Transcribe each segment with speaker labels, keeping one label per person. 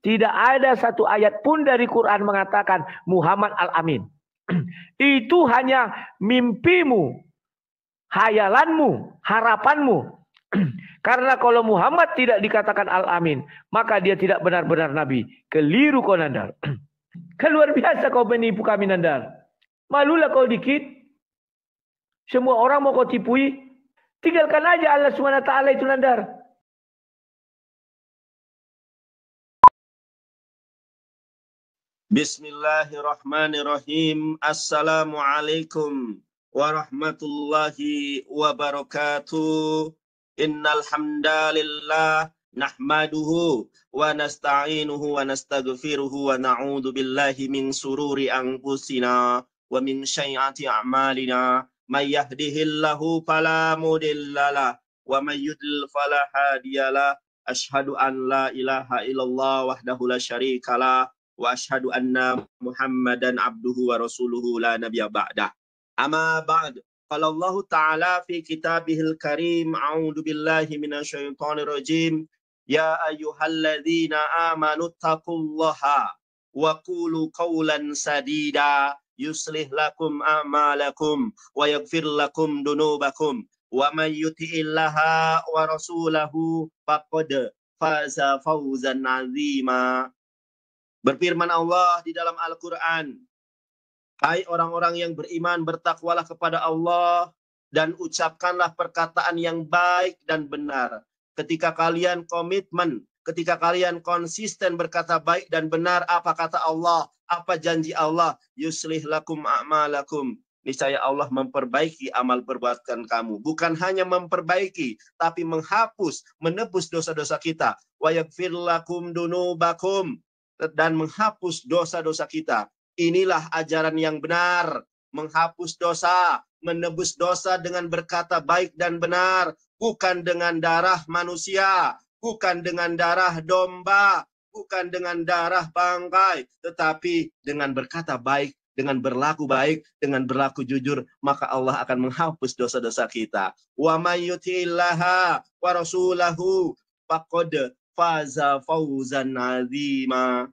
Speaker 1: Tidak ada satu ayat pun dari Quran mengatakan Muhammad Al-Amin. Itu hanya mimpimu, hayalanmu, harapanmu. Karena kalau Muhammad tidak dikatakan Al-Amin, maka dia tidak benar-benar Nabi. Keliru kau Nandar. Kan luar biasa kau menipu kami Nandar. Malulah kau dikit. Semua orang mau kau tipui. Tinggalkan aja Allah SWT itu Nandar.
Speaker 2: Bismillahirrahmanirrahim. Assalamualaikum warahmatullahi wabarakatuh. Innal hamdalillah nahmaduhu wa nasta'inuhu wa nastaghfiruhu wa na'udzu billahi min sururi anfusina wa min sayyiati a'malina. May yahdihillahu fala mudhillalah wa may yudlil fala hadiyalah. Asyhadu an la ilaha illallah wahdahu la syarikalah wa asyhadu anna Muhammadan abduhu wa rasuluhu la nabiyya ba'dah. Amma ba'd. Qala Allah Ta'ala fi kitabihil karim, a'udzu billahi minasyaitonir rajim. Ya ayyuhalladzina amanu taqullaha wa qulu qawlan sadida yuslih lakum a'malakum wa yaghfir lakum dunubakum wa may yuti'illaha wa rasulahu faqad faza fawzan 'azima. Berfirman Allah di dalam Al-Quran, hai orang-orang yang beriman, bertakwalah kepada Allah dan ucapkanlah perkataan yang baik dan benar. Ketika kalian komitmen, ketika kalian konsisten berkata baik dan benar, apa kata Allah, apa janji Allah? Yuslih lakum a'malakum. Niscaya Allah memperbaiki amal perbuatan kamu. Bukan hanya memperbaiki, tapi menghapus, menebus dosa-dosa kita. Wa yaghfir lakum dunubakum. Dan menghapus dosa-dosa kita. Inilah ajaran yang benar. Menghapus dosa, menebus dosa dengan berkata baik dan benar. Bukan dengan darah manusia, bukan dengan darah domba, bukan dengan darah bangkai, tetapi dengan berkata baik, dengan berlaku baik, dengan berlaku jujur, maka Allah akan menghapus dosa-dosa kita. Wa may yuti'illaha wa rasulahu faqad faza fawzan 'azima.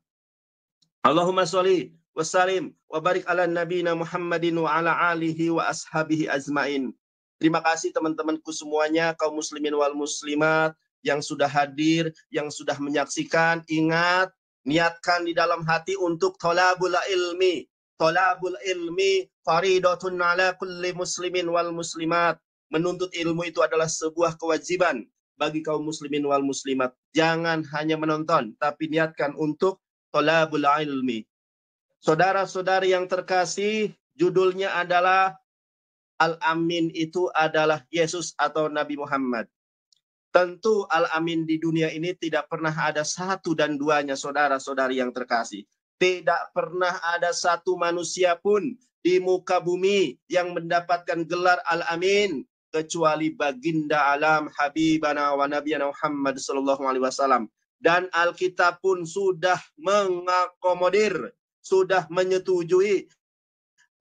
Speaker 2: Allahumma sholli wa sallim wa barik ala nabiyina Muhammadin wa ala alihi wa ashabihi azmain. Terima kasih teman-temanku semuanya, kaum muslimin wal muslimat yang sudah hadir, yang sudah menyaksikan. Ingat, niatkan di dalam hati untuk thalabul ilmi. Thalabul ilmi faridatun ala kulli muslimin wal muslimat. Menuntut ilmu itu adalah sebuah kewajiban bagi kaum muslimin wal muslimat. Jangan hanya menonton, tapi niatkan untuk thalabul ilmi. Saudara-saudari yang terkasih, judulnya adalah Al-Amin itu adalah Yesus atau Nabi Muhammad. Tentu Al-Amin di dunia ini tidak pernah ada satu dan duanya, saudara-saudari yang terkasih. Tidak pernah ada satu manusia pun di muka bumi yang mendapatkan gelar Al-Amin kecuali baginda alam Habibana wa Nabiyana Muhammad sallallahu alaihi wasallam. Dan Alkitab pun sudah mengakomodir, sudah menyetujui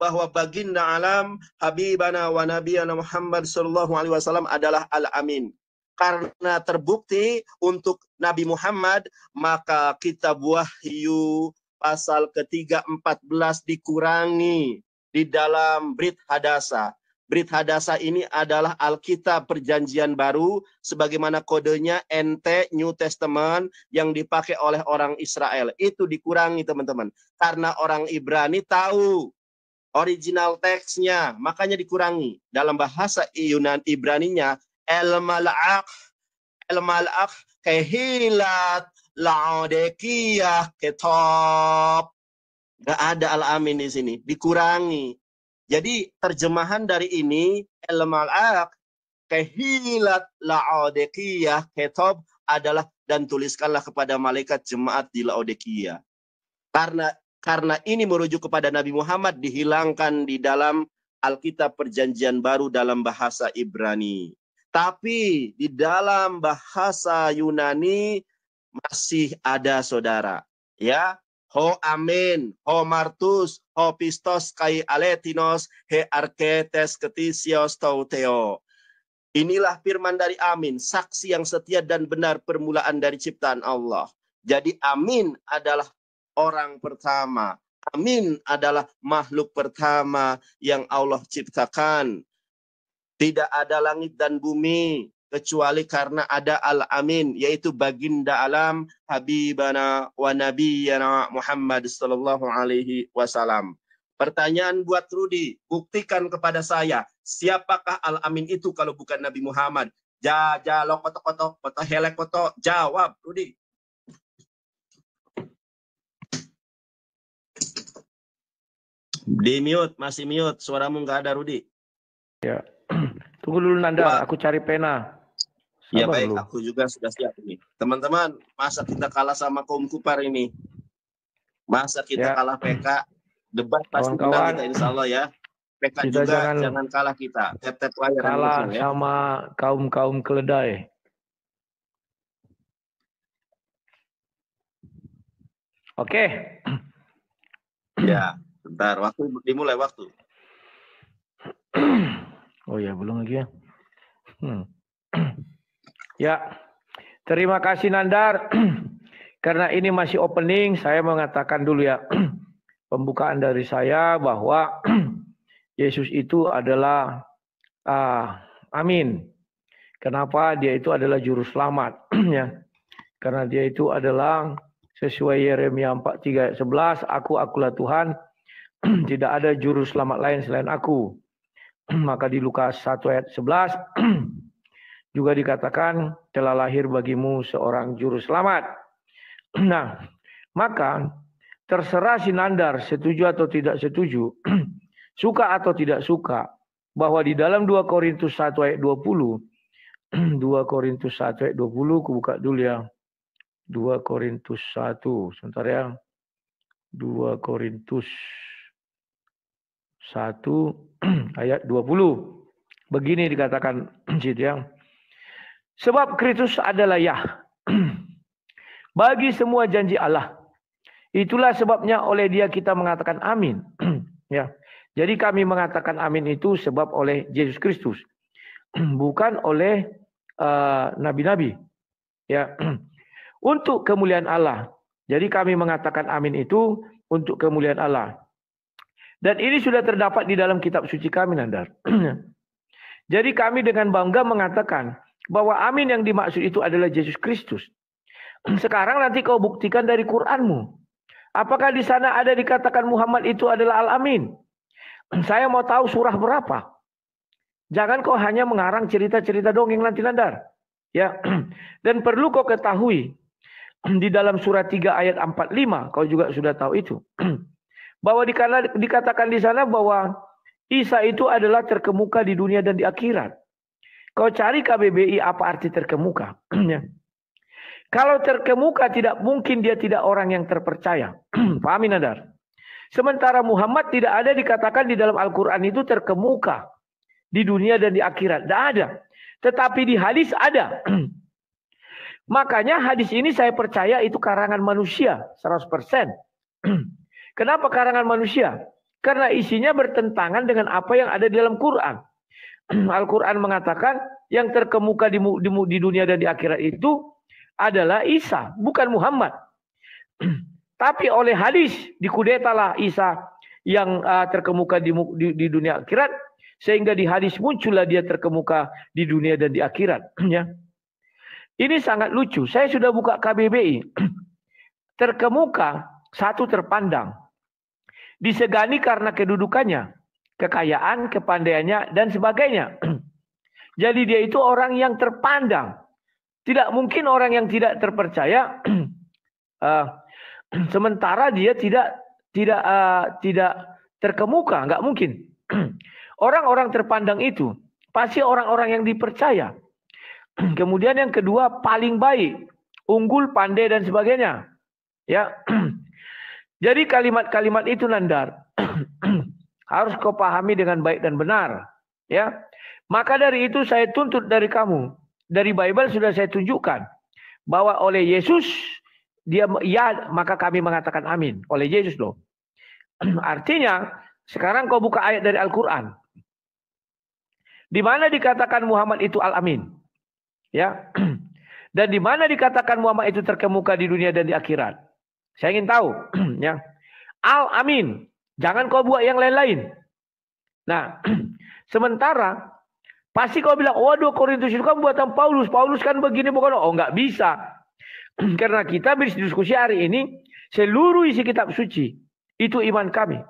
Speaker 2: bahwa baginda alam Habibana wa Nabiyana Muhammad sallallahu alaihi wasallam adalah Al-Amin. Karena terbukti untuk Nabi Muhammad, maka kitab Wahyu pasal ketiga 14 dikurangi di dalam Brit Hadasa. Brit Hadasa ini adalah Alkitab Perjanjian Baru, sebagaimana kodenya NT New Testament yang dipakai oleh orang Israel. Itu dikurangi teman-teman. Karena orang Ibrani tahu original teksnya, makanya dikurangi. Dalam bahasa Yunan Ibraninya, el-mal'aq kehilat la'odekiyah ketop. Gak ada Al-Amin di sini, dikurangi. Jadi terjemahan dari ini, el-mal'aq kehilat la'odekiyah ketop adalah dan tuliskanlah kepada malaikat jemaat di Laodikia. Karena ini merujuk kepada Nabi Muhammad, dihilangkan di dalam Alkitab Perjanjian Baru dalam bahasa Ibrani. Tapi di dalam bahasa Yunani masih ada, saudara. Ya, ho amin, ho martus, ho pistos kai aletinos, he arketes ketisios tauteo. Inilah firman dari Amin, saksi yang setia dan benar permulaan dari ciptaan Allah. Jadi Amin adalah orang pertama. Amin adalah makhluk pertama yang Allah ciptakan. Tidak ada langit dan bumi kecuali karena ada Al-Amin, yaitu baginda alam Habibana wa Nabiyana Muhammad sallallahu alaihi wasallam. Pertanyaan buat Rudi, buktikan kepada saya, siapakah Al-Amin itu kalau bukan Nabi Muhammad? Lo kotok-kotok, kotok helek kotok, jawab Rudi. Di mute, masih mute, suaramu nggak ada Rudi.
Speaker 1: Ya. Tunggu dulu Nanda, aku cari pena. Sabar
Speaker 2: ya baik,
Speaker 1: dulu.
Speaker 2: aku juga sudah siap ini. Teman-teman, masa kita kalah sama kaum kufar ini? Masa kita kalah PK? Debat pasti menang kita insya Allah ya. PK kita juga jangan kalah kita. Tep-tep layar
Speaker 1: kalah sama kaum keledai. Oke.
Speaker 2: Ya, bentar. Dimulai waktu.
Speaker 1: Oh ya, belum lagi ya. Ya, terima kasih Nandar. Karena ini masih opening, saya mengatakan dulu ya. Pembukaan dari saya bahwa Yesus itu adalah Amin. Kenapa? Dia itu adalah juru selamat. Ya. Karena dia itu adalah sesuai Yeremia 43 ayat 11, akulah Tuhan, tidak ada juru selamat lain selain aku. Maka di Lukas 1 ayat 11 juga dikatakan telah lahir bagimu seorang juru selamat. Nah, maka terserah si Nandar setuju atau tidak setuju, suka atau tidak suka, bahwa di dalam 2 Korintus 1 ayat 20, 2 Korintus 1 ayat 20, aku buka dulu ya. 2 Korintus 1, sebentar ya. 2 Korintus 1 ayat 20. Begini dikatakan situ ya. Sebab Kristus adalah ya. Bagi semua janji Allah. Itulah sebabnya oleh dia kita mengatakan amin. Ya. Jadi kami mengatakan amin itu sebab oleh Yesus Kristus. Bukan oleh nabi-nabi. Ya. Untuk kemuliaan Allah. Jadi kami mengatakan amin itu untuk kemuliaan Allah. Dan ini sudah terdapat di dalam kitab suci kami, Nandar. Jadi kami dengan bangga mengatakan bahwa amin yang dimaksud itu adalah Yesus Kristus. Sekarang nanti kau buktikan dari Qur'anmu. Apakah di sana ada dikatakan Muhammad itu adalah Al-Amin? Saya mau tahu surah berapa. Jangan kau hanya mengarang cerita-cerita dongeng nanti Nandar. Ya. Dan perlu kau ketahui di dalam surah 3 ayat 45, kau juga sudah tahu itu. Bahwa dikatakan di sana bahwa Isa itu adalah terkemuka di dunia dan di akhirat. Kau cari KBBI apa arti terkemuka. Kalau terkemuka tidak mungkin dia tidak orang yang terpercaya. Pahami Nadar? Sementara Muhammad tidak ada dikatakan di dalam Al-Quran itu terkemuka di dunia dan di akhirat. Tidak ada. Tetapi di hadis ada. Makanya hadis ini saya percaya itu karangan manusia 100%. Kenapa karangan manusia? Karena isinya bertentangan dengan apa yang ada di dalam Quran. Al-Quran mengatakan yang terkemuka di dunia dan di akhirat itu adalah Isa, bukan Muhammad. Tapi oleh hadis dikudetalah Isa yang terkemuka di dunia akhirat, sehingga di hadis muncullah dia terkemuka di dunia dan di akhirat. Ya. Ini sangat lucu. Saya sudah buka KBBI. Terkemuka, satu terpandang. Disegani karena kedudukannya, kekayaan, kepandaiannya, dan sebagainya. Jadi dia itu orang yang terpandang. Tidak mungkin orang yang tidak terpercaya. Sementara dia tidak terkemuka. Nggak mungkin. Orang-orang terpandang itu pasti orang-orang yang dipercaya. Kemudian yang kedua paling baik, unggul, pandai dan sebagainya. Ya. Jadi kalimat-kalimat itu Nandar harus kau pahami dengan baik dan benar. Ya. Maka dari itu saya tuntut dari kamu, dari Bible sudah saya tunjukkan bahwa oleh Yesus dia ya, maka kami mengatakan amin. Oleh Yesus loh. Artinya sekarang kau buka ayat dari Al-Quran. Di mana dikatakan Muhammad itu Al-Amin. Ya. Dan di mana dikatakan Muhammad itu terkemuka di dunia dan di akhirat? Saya ingin tahu. Ya. Al-Amin. Jangan kau buat yang lain-lain. Nah, sementara pasti kau bilang, waduh Korintus itu kan buatan Paulus. Paulus kan begini bukan? Oh, nggak bisa. Karena kita berdiskusi hari ini, seluruh isi kitab suci itu iman kami.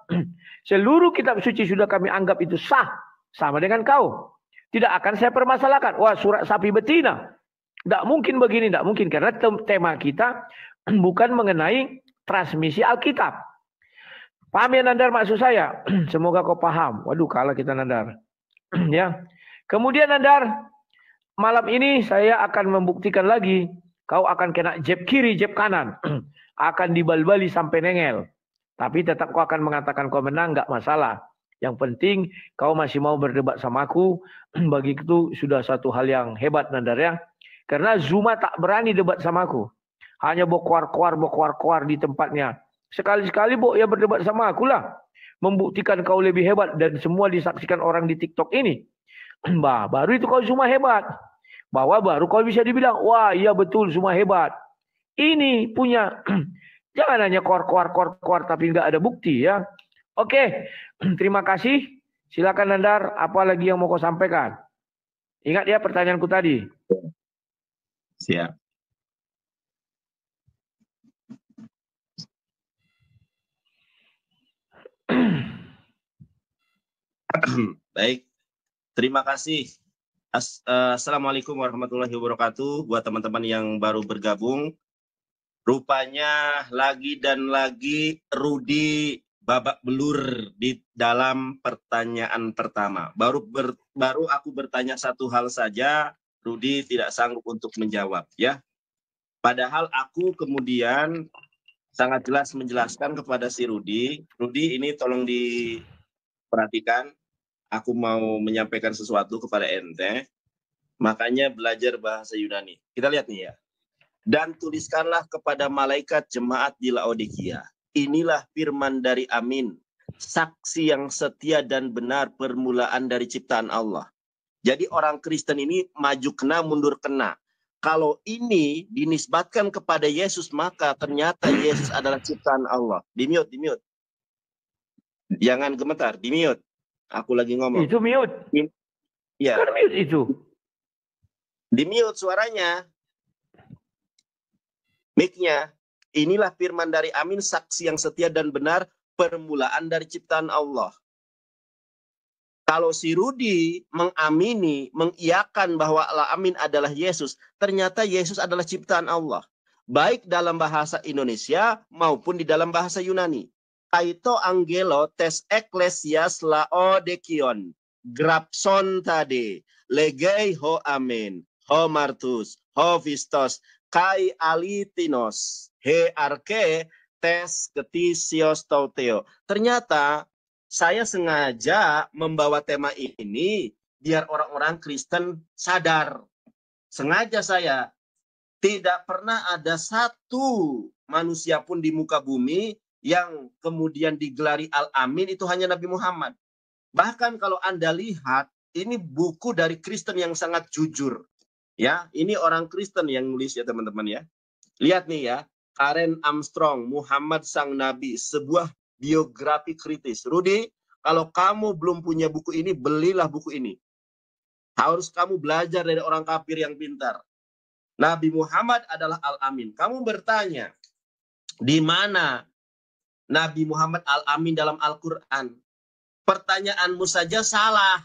Speaker 1: Seluruh kitab suci sudah kami anggap itu sah. Sama dengan kau. Tidak akan saya permasalahkan. Wah, surat sapi betina. Tidak mungkin begini, tidak mungkin. Karena tema kita bukan mengenai transmisi Alkitab. Paham ya Nandar maksud saya? Semoga kau paham. Waduh, kalah kita Nandar. Ya. Kemudian Nandar, malam ini saya akan membuktikan lagi. Kau akan kena jab kiri, jab kanan. Akan dibal-bali sampai nengel. Tapi tetap kau akan mengatakan kau menang, nggak masalah. Yang penting kau masih mau berdebat sama aku. Bagi itu sudah satu hal yang hebat Nandar ya. Karena Zuma tak berani debat sama aku. Hanya bokuar-kuar di tempatnya. Sekali-sekali ya berdebat sama aku lah. Membuktikan kau lebih hebat dan semua disaksikan orang di TikTok ini. Bah, baru itu kau Zuma hebat. Bahwa baru kau bisa dibilang, wah iya betul Zuma hebat. Ini punya, jangan hanya kuar tapi nggak ada bukti ya. Oke, terima kasih. Silakan Nandar, apa lagi yang mau kau sampaikan? Ingat ya pertanyaanku tadi.
Speaker 2: Siap. Baik, terima kasih. Assalamualaikum warahmatullahi wabarakatuh. Buat teman-teman yang baru bergabung, rupanya lagi dan lagi Rudi babak belur di dalam pertanyaan pertama. Baru aku bertanya satu hal saja, Rudi tidak sanggup untuk menjawab ya. Padahal aku kemudian sangat jelas menjelaskan kepada si Rudi, ini tolong diperhatikan, aku mau menyampaikan sesuatu kepada ente, makanya belajar bahasa Yunani. Kita lihat nih ya. Dan tuliskanlah kepada malaikat jemaat di Laodikia, inilah firman dari Amin, saksi yang setia dan benar, permulaan dari ciptaan Allah. Jadi orang Kristen ini maju kena, mundur kena. Kalau ini dinisbatkan kepada Yesus, maka ternyata Yesus adalah ciptaan Allah. Di-mute. Jangan gemetar, di-mute. Aku lagi ngomong.
Speaker 1: Itu mute.
Speaker 2: Ya.
Speaker 1: Kan mute itu.
Speaker 2: Di-mute suaranya. Mic-nya. Inilah firman dari Amin, saksi yang setia dan benar, permulaan dari ciptaan Allah. Kalau si Rudi mengamini, mengiyakan bahwa Al-Amin adalah Yesus, ternyata Yesus adalah ciptaan Allah. Baik dalam bahasa Indonesia maupun di dalam bahasa Yunani. Kaito angelo tes eklesias laodekion. Grapson tade. Legei ho amen. Ho martus. Ho vistos. Kai alitinos. He arke tes ketisios tauteo. Ternyata saya sengaja membawa tema ini biar orang-orang Kristen sadar. Sengaja saya. Tidak pernah ada satu manusia pun di muka bumi yang kemudian digelari Al-Amin itu hanya Nabi Muhammad. Bahkan kalau Anda lihat, ini buku dari Kristen yang sangat jujur. Ya, ini orang Kristen yang nulis ya teman-teman ya. Lihat nih ya, Karen Armstrong, Muhammad Sang Nabi, sebuah biografi kritis. Rudi, kalau kamu belum punya buku ini, belilah buku ini. Harus kamu belajar dari orang kafir yang pintar. Nabi Muhammad adalah Al-Amin. Kamu bertanya, di mana Nabi Muhammad Al-Amin dalam Al-Quran? Pertanyaanmu saja salah.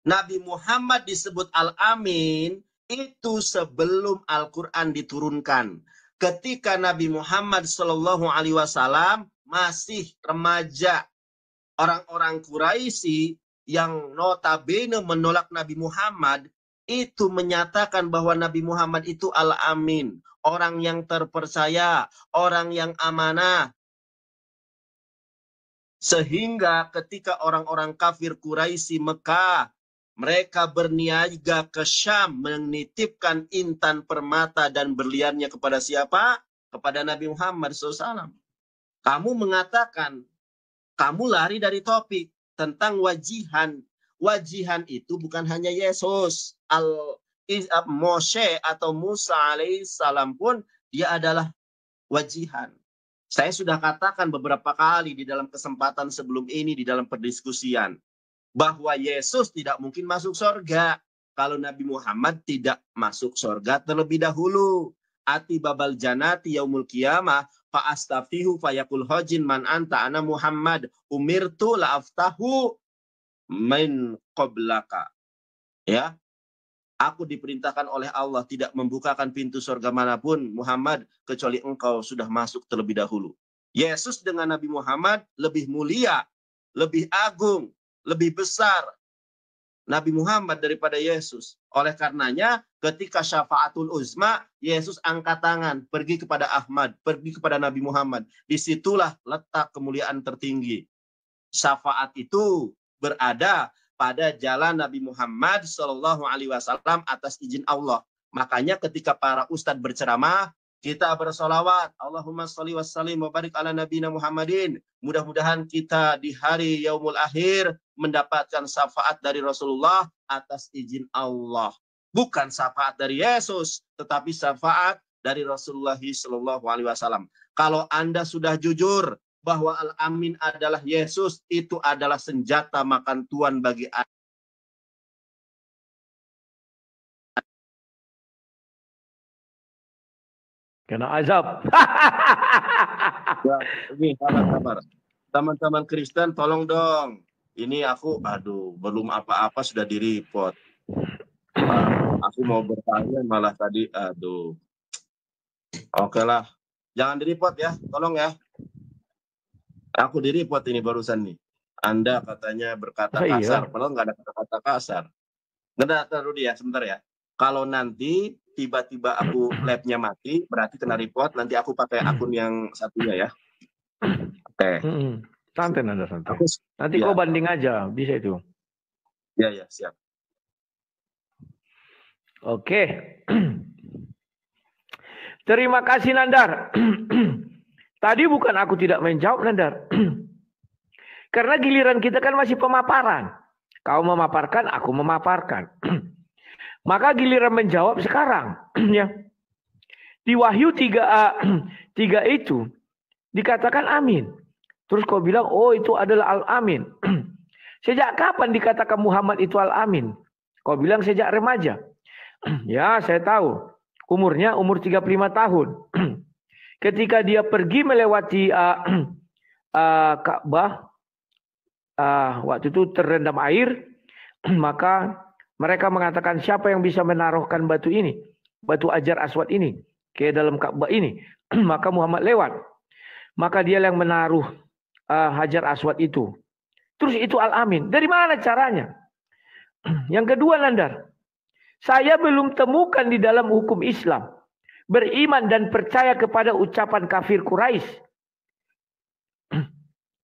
Speaker 2: Nabi Muhammad disebut Al-Amin itu sebelum Al-Quran diturunkan. Ketika Nabi Muhammad SAW masih remaja, orang-orang Quraisy yang notabene menolak Nabi Muhammad itu menyatakan bahwa Nabi Muhammad itu Al-Amin, orang yang terpercaya, orang yang amanah. Sehingga ketika orang-orang kafir Quraisy Mekah, mereka berniaga ke Syam menitipkan intan permata dan berliannya kepada siapa? Kepada Nabi Muhammad SAW. Kamu mengatakan, kamu lari dari topik tentang wajihan. Wajihan itu bukan hanya Yesus. Moshe atau Musa alaihissalam pun dia adalah wajihan. Saya sudah katakan beberapa kali di dalam kesempatan sebelum ini di dalam perdiskusian bahwa Yesus tidak mungkin masuk surga kalau Nabi Muhammad tidak masuk surga terlebih dahulu. Ati babal janati yaumul qiyamah fa astafihu fayaqul hajin man anta ana Muhammad umirtu la aftahu min qablaka. Ya. Aku diperintahkan oleh Allah tidak membukakan pintu surga manapun Muhammad kecuali engkau sudah masuk terlebih dahulu. Yesus dengan Nabi Muhammad lebih mulia, lebih agung, lebih besar Nabi Muhammad daripada Yesus. Oleh karenanya ketika syafaatul uzma, Yesus angkat tangan, pergi kepada Ahmad, pergi kepada Nabi Muhammad. Disitulah letak kemuliaan tertinggi. Syafaat itu berada pada jalan Nabi Muhammad SAW atas izin Allah. Makanya ketika para ustadz berceramah, kita bersolawat. Allahumma sholli wa sallim wa barik ala nabiyina Muhammadin. Mudah-mudahan kita di hari yaumul akhir mendapatkan syafaat dari Rasulullah atas izin Allah. Bukan syafaat dari Yesus, tetapi syafaat dari Rasulullah SAW. Kalau Anda sudah jujur bahwa Al-Amin adalah Yesus, itu adalah senjata makan tuan bagi Anda.
Speaker 1: Kena azab.
Speaker 2: Ya, ini sabar. Teman-teman Kristen tolong dong. Ini aku, belum apa-apa sudah di-report. Aku mau bertanya malah tadi, Oke lah. Jangan di-report ya, tolong ya. Aku di-report ini barusan nih. Anda katanya berkata kasar, padahal nggak ada kata-kata kasar. Nggak taruh dia, sebentar ya. Kalau nanti tiba-tiba aku labnya mati, berarti kena report, nanti aku pakai akun yang satunya ya. Oke.
Speaker 1: Santai Anda, santai. Nanti kau banding aja, bisa itu.
Speaker 2: Ya, siap.
Speaker 1: Oke. Terima kasih Nandar. Tadi bukan aku tidak menjawab Nandar. Karena giliran kita kan masih pemaparan. Kau memaparkan, aku memaparkan. Maka giliran menjawab sekarang. Ya. Di Wahyu 3 itu dikatakan amin. Terus kau bilang, oh itu adalah Al-Amin. Sejak kapan dikatakan Muhammad itu Al-Amin? Kau bilang sejak remaja. Ya, saya tahu. Umurnya umur 35 tahun. Ketika dia pergi melewati Ka'bah, waktu itu terendam air, maka mereka mengatakan siapa yang bisa menaruhkan batu ini, batu Hajar Aswad ini, ke dalam Ka'bah ini. Maka Muhammad lewat. Maka dia yang menaruh Hajar Aswad itu. Terus itu Al-Amin. Dari mana caranya? Yang kedua Nandar, saya belum temukan di dalam hukum Islam beriman dan percaya kepada ucapan kafir Quraisy.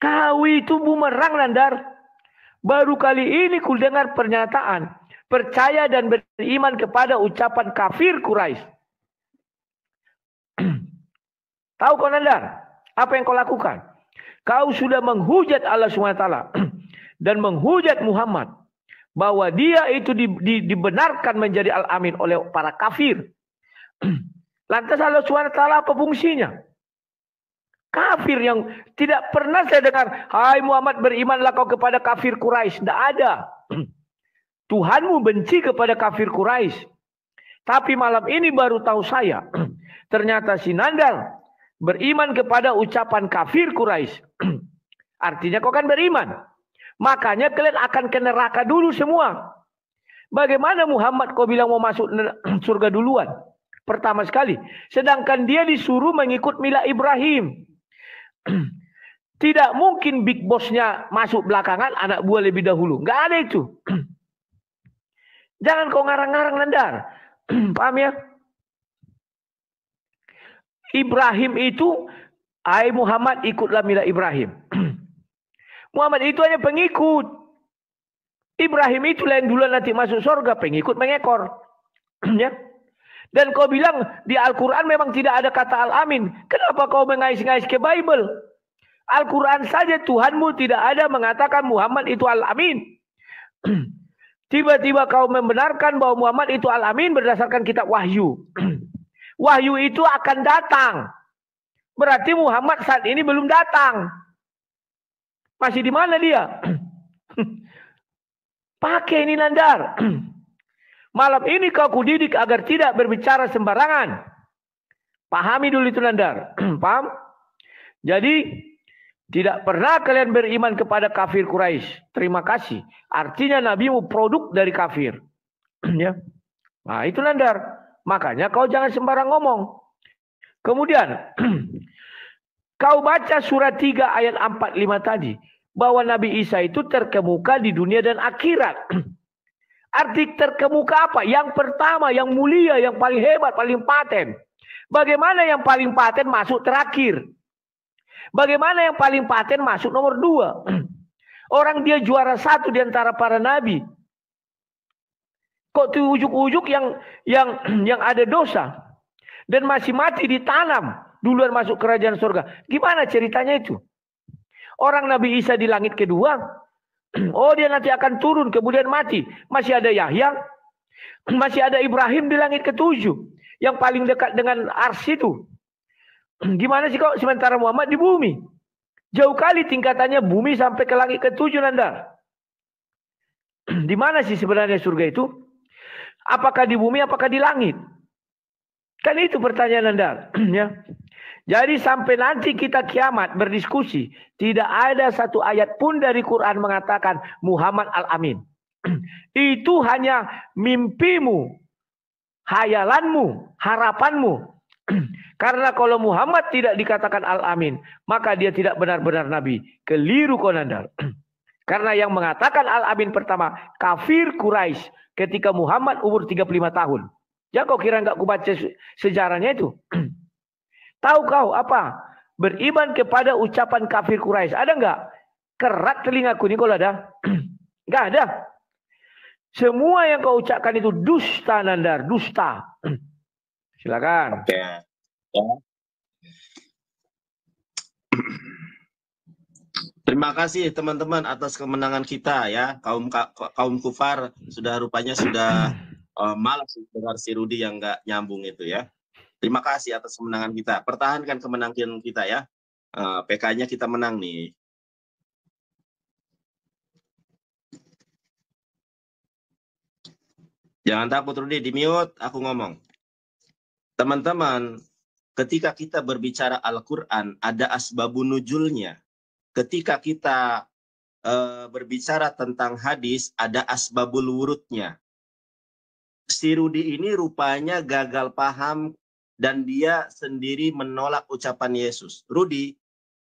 Speaker 1: Kau itu bumerang Nandar. Baru kali ini ku dengar pernyataan percaya dan beriman kepada ucapan kafir Quraisy. Tahu kau Nandar? Apa yang kau lakukan? Kau sudah menghujat Allah SWT dan menghujat Muhammad bahwa dia itu dibenarkan menjadi Al-Amin oleh para kafir. Lantas Allah SWT apa fungsinya? Kafir yang tidak pernah saya dengar, hai Muhammad berimanlah kau kepada kafir Quraisy. Tidak ada. Tuhanmu benci kepada kafir Quraisy. Tapi malam ini baru tahu saya, ternyata si Nandar beriman kepada ucapan kafir Quraisy. Artinya kau kan beriman. Makanya kalian akan ke neraka dulu semua. Bagaimana Muhammad kau bilang mau masuk surga duluan? Pertama sekali. Sedangkan dia disuruh mengikut mila Ibrahim. Tidak mungkin big bossnya masuk belakangan, anak buah lebih dahulu. Nggak ada itu. Jangan kau ngarang-ngarang Nandar. Paham ya? Ibrahim itu, hai Muhammad ikutlah mila Ibrahim. Muhammad itu hanya pengikut. Ibrahim itu yang duluan nanti masuk surga, pengikut mengekor. Ya. Dan kau bilang di Al-Quran memang tidak ada kata Al-Amin. Kenapa kau mengais-ngais ke Bible? Al-Quran saja Tuhanmu tidak ada mengatakan Muhammad itu Al-Amin. Tiba-tiba kau membenarkan bahwa Muhammad itu Al-Amin berdasarkan kitab Wahyu. Wahyu itu akan datang. Berarti Muhammad saat ini belum datang. Masih di mana dia? Pakai ini Nandar. Malam ini kau kudidik agar tidak berbicara sembarangan. Pahami dulu itu Nandar. Paham? Jadi tidak pernah kalian beriman kepada kafir Quraisy. Terima kasih. Artinya nabimu produk dari kafir. Ya. Nah, itu Nandar. Makanya kau jangan sembarang ngomong. Kemudian kau baca surat 3 ayat 45 tadi bahwa Nabi Isa itu terkemuka di dunia dan akhirat. Arti terkemuka apa? Yang pertama, yang mulia, yang paling hebat, paling paten. Bagaimana yang paling paten masuk terakhir? Bagaimana yang paling paten masuk nomor 2? Orang dia juara 1 di antara para nabi. Kok tuh ujuk-ujuk yang ada dosa dan masih mati ditanam duluan masuk kerajaan surga. Gimana ceritanya itu? Orang Nabi Isa di langit kedua, oh dia nanti akan turun kemudian mati. Masih ada Yahya, masih ada Ibrahim di langit ke-7 yang paling dekat dengan ars itu. Gimana sih kok sementara Muhammad di bumi? Jauh kali tingkatannya bumi sampai ke langit ke-7 Nanda. Di mana sih sebenarnya surga itu? Apakah di bumi, apakah di langit? Kan itu pertanyaan Nanda. Ya. Jadi sampai nanti kita kiamat berdiskusi, tidak ada satu ayat pun dari Quran mengatakan Muhammad Al-Amin. Itu hanya mimpimu, hayalanmu, harapanmu. Karena kalau Muhammad tidak dikatakan Al-Amin, maka dia tidak benar-benar Nabi. Keliru konandar. Karena yang mengatakan Al-Amin pertama, kafir Quraisy ketika Muhammad umur 35 tahun. Ya kau kira enggak kubaca sejarahnya itu? Tahu kau apa? Beriman kepada ucapan kafir Quraisy. Ada enggak? Kerat telingaku ini kalau ada. Enggak ada. Semua yang kau ucapkan itu dusta Nandar, dusta. Silakan.
Speaker 2: Oke. Ya. Terima kasih teman-teman atas kemenangan kita ya. Kaum kufar rupanya sudah malas dengar si Rudi yang nggak nyambung itu ya. Terima kasih atas kemenangan kita. Pertahankan kemenangan kita ya. PK-nya kita menang nih. Jangan takut Rudi, di-mute aku ngomong. Teman-teman, ketika kita berbicara Al-Quran, ada asbabun nuzulnya. Ketika kita berbicara tentang hadis, ada asbabul wurudnya. Si Rudi ini rupanya gagal paham dan dia sendiri menolak ucapan Yesus. Rudi,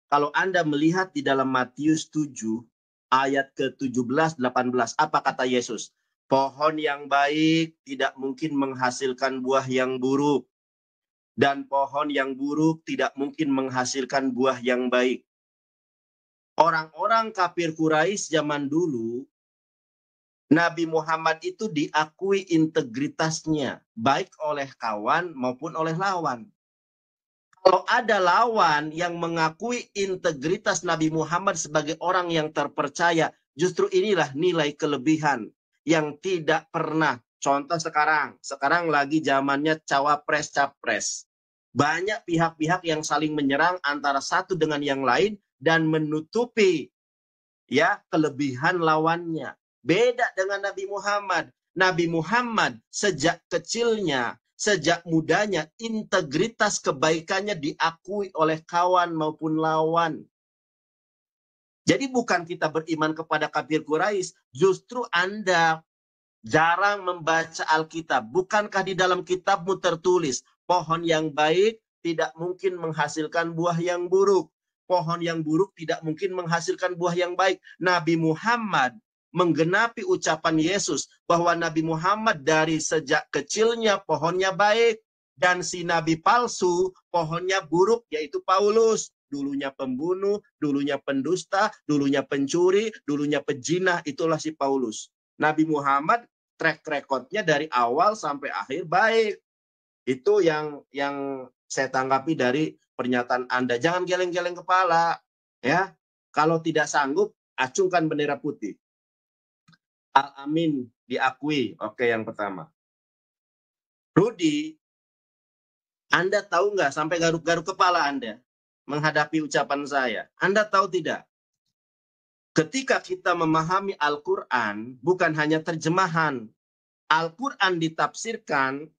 Speaker 2: kalau Anda melihat di dalam Matius 7, ayat ke-17-18, apa kata Yesus? Pohon yang baik tidak mungkin menghasilkan buah yang buruk. Dan pohon yang buruk tidak mungkin menghasilkan buah yang baik. Orang-orang kafir Quraisy zaman dulu, Nabi Muhammad itu diakui integritasnya, baik oleh kawan maupun oleh lawan. Kalau ada lawan yang mengakui integritas Nabi Muhammad sebagai orang yang terpercaya, justru inilah nilai kelebihan yang tidak pernah. Contoh sekarang lagi zamannya cawapres-capres. Banyak pihak-pihak yang saling menyerang antara satu dengan yang lain dan menutupi ya kelebihan lawannya. Beda dengan Nabi Muhammad. Nabi Muhammad sejak kecilnya, sejak mudanya, integritas kebaikannya diakui oleh kawan maupun lawan. Jadi bukan kita beriman kepada kafir Quraisy, justru Anda jarang membaca Alkitab. Bukankah di dalam kitabmu tertulis, pohon yang baik tidak mungkin menghasilkan buah yang buruk. Pohon yang buruk tidak mungkin menghasilkan buah yang baik. Nabi Muhammad menggenapi ucapan Yesus bahwa Nabi Muhammad dari sejak kecilnya pohonnya baik. Dan si Nabi palsu pohonnya buruk, yaitu Paulus. Dulunya pembunuh, dulunya pendusta, dulunya pencuri, dulunya pejinah. Itulah si Paulus. Nabi Muhammad track recordnya dari awal sampai akhir baik. Itu yang saya tanggapi dari pernyataan Anda. Jangan geleng-geleng kepala, ya. Kalau tidak sanggup, acungkan bendera putih. Al-Amin diakui. Oke, yang pertama. Rudi, Anda tahu nggak sampai garuk-garuk kepala Anda menghadapi ucapan saya? Anda tahu tidak? Ketika kita memahami Al-Quran, bukan hanya terjemahan. Al-Quran ditafsirkan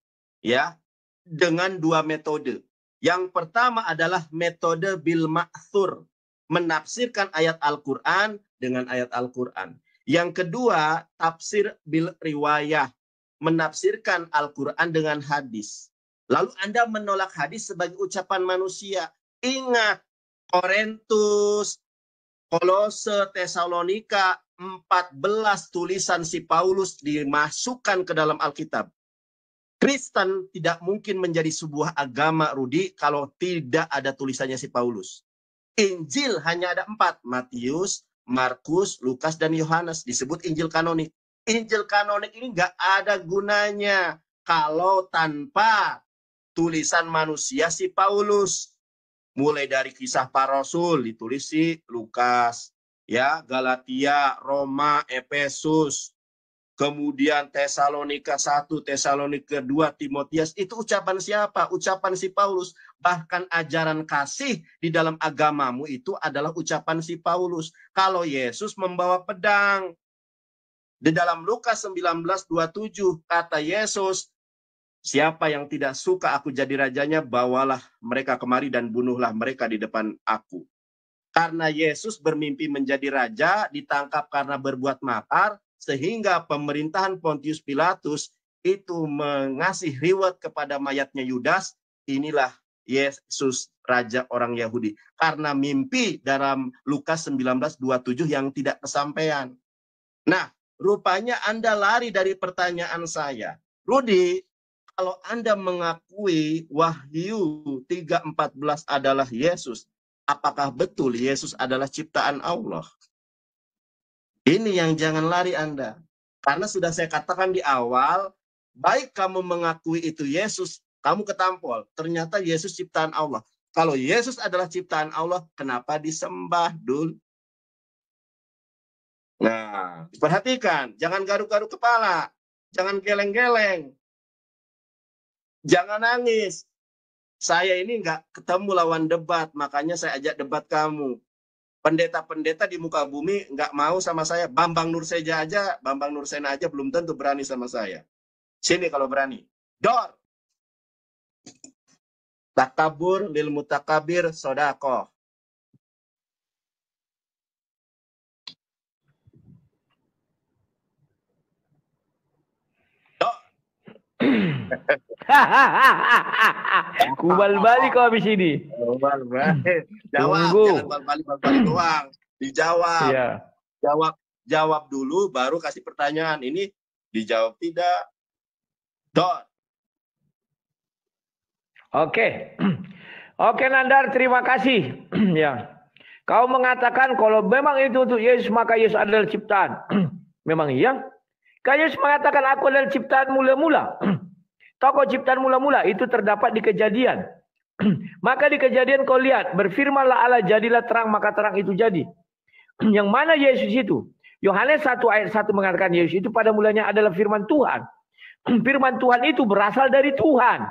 Speaker 2: ya dengan dua metode. Yang pertama adalah metode bil ma'thur, menafsirkan ayat Al-Quran dengan ayat Al-Quran. Yang kedua, tafsir bil riwayah, menafsirkan Al-Quran dengan hadis. Lalu Anda menolak hadis sebagai ucapan manusia. Ingat, Korintus, Kolose, Tesalonika, 14 tulisan si Paulus dimasukkan ke dalam Alkitab. Kristen tidak mungkin menjadi sebuah agama, Rudi, kalau tidak ada tulisannya si Paulus. Injil hanya ada 4, Matius, Markus, Lukas, dan Yohanes. Disebut Injil kanonik. Injil kanonik ini nggak ada gunanya kalau tanpa tulisan manusia si Paulus. Mulai dari Kisah Para Rasul ditulis si Lukas, ya, Galatia, Roma, Efesus, kemudian Tesalonika 1, Tesalonika 2, Timotius, itu ucapan siapa? Ucapan si Paulus. Bahkan ajaran kasih di dalam agamamu itu adalah ucapan si Paulus. Kalau Yesus membawa pedang, di dalam Lukas 19:27 kata Yesus, siapa yang tidak suka aku jadi rajanya, bawalah mereka kemari dan bunuhlah mereka di depan aku. Karena Yesus bermimpi menjadi raja, ditangkap karena berbuat makar, sehingga pemerintahan Pontius Pilatus itu mengasih reward kepada mayatnya Yudas. Inilah Yesus raja orang Yahudi. Karena mimpi dalam Lukas 19:27 yang tidak kesampaian. Nah, rupanya Anda lari dari pertanyaan saya. Rudi, kalau Anda mengakui Wahyu 3:14 adalah Yesus, apakah betul Yesus adalah ciptaan Allah? Ini yang jangan lari Anda. Karena sudah saya katakan di awal, baik kamu mengakui itu Yesus, kamu ketampol. Ternyata Yesus ciptaan Allah. Kalau Yesus adalah ciptaan Allah, kenapa disembah, Dul? Nah, perhatikan. Jangan garuk-garuk kepala. Jangan geleng-geleng. Jangan nangis. Saya ini nggak ketemu lawan debat, makanya saya ajak debat kamu. Pendeta-pendeta di muka bumi nggak mau sama saya. Bambang Nursena aja belum tentu berani sama saya. Sini kalau berani. Dor. Takabur lil mutakabir sodako.
Speaker 1: Kubal balik kau habis ini.
Speaker 2: Kubal balik. Jawab, jangan balik doang. Dijawab. Iya. Jawab dulu, baru kasih pertanyaan. Ini dijawab tidak. Dot.
Speaker 1: Oke. Oke Nandar, terima kasih. Ya. Kau mengatakan kalau memang itu untuk Yesus, maka Yesus adalah ciptaan. Memang iya. Kan Yesus mengatakan aku adalah ciptaan mula-mula. Tokoh ciptaan mula-mula itu terdapat di Kejadian. Maka di Kejadian kau lihat, berfirmanlah Allah jadilah terang, maka terang itu jadi. Yang mana Yesus itu? Yohanes 1 ayat 1 mengatakan Yesus itu pada mulanya adalah firman Tuhan. Firman Tuhan itu berasal dari Tuhan.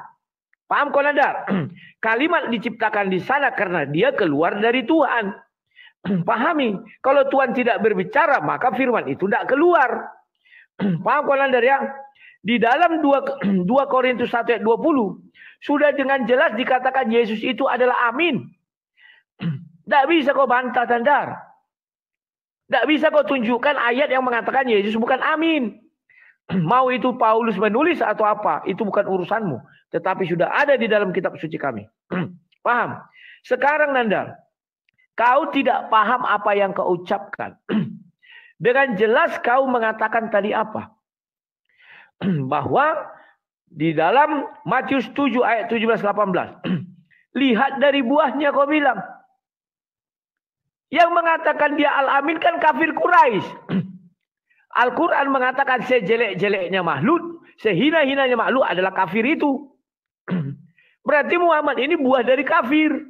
Speaker 1: Paham kau Nandar? Kalimat diciptakan di sana karena dia keluar dari Tuhan. Pahami, kalau Tuhan tidak berbicara, maka firman itu tidak keluar. Paham kau Nandar ya? Di dalam 2 Korintus 1 ayat 20 sudah dengan jelas dikatakan Yesus itu adalah amin. Tidak bisa kau bantah Nandar. Tidak bisa kau tunjukkan ayat yang mengatakan Yesus bukan amin. Mau itu Paulus menulis atau apa, itu bukan urusanmu. Tetapi sudah ada di dalam kitab suci kami. Paham? Sekarang Nandar, kau tidak paham apa yang kau ucapkan. Dengan jelas kau mengatakan tadi apa? Bahwa di dalam Matius 7 ayat 17-18. Lihat dari buahnya kau bilang. Yang mengatakan dia al-amin kan kafir Quraisy. Al-Quran mengatakan sejelek-jeleknya makhluk, sehina-hinanya makhluk adalah kafir itu. Berarti Muhammad ini buah dari kafir.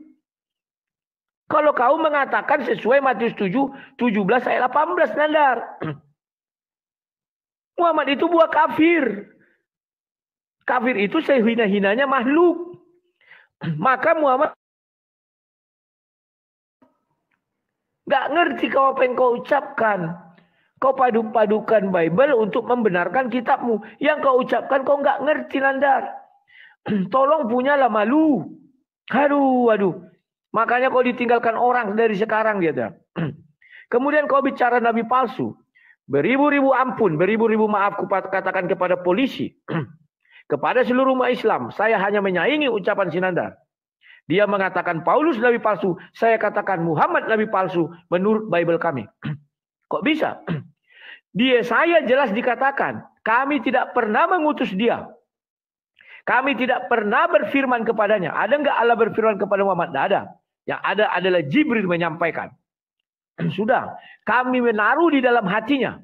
Speaker 1: Kalau kau mengatakan sesuai Matius 7, 17 ayat 18 Nandar. Muhammad itu buah kafir. Kafir itu sehina-hinanya makhluk. Maka Muhammad nggak ngerti kau apa yang kau ucapkan. Kau padu-padukan Bible untuk membenarkan kitabmu. Yang kau ucapkan kau nggak ngerti, Nandar. Tolong punyalah malu. Aduh. Makanya kau ditinggalkan orang dari sekarang dia. Kemudian kau bicara nabi palsu. Beribu-ribu ampun, beribu-ribu maaf katakan kepada polisi. Kepada seluruh umat Islam, saya hanya menyaingi ucapan si Nandar. Dia mengatakan Paulus nabi palsu, saya katakan Muhammad nabi palsu menurut Bible kami. Kok bisa? Saya jelas dikatakan, kami tidak pernah mengutus dia. Kami tidak pernah berfirman kepadanya. Ada enggak Allah berfirman kepada Muhammad? Tidak ada. Yang ada adalah Jibril menyampaikan. Sudah, kami menaruh di dalam hatinya.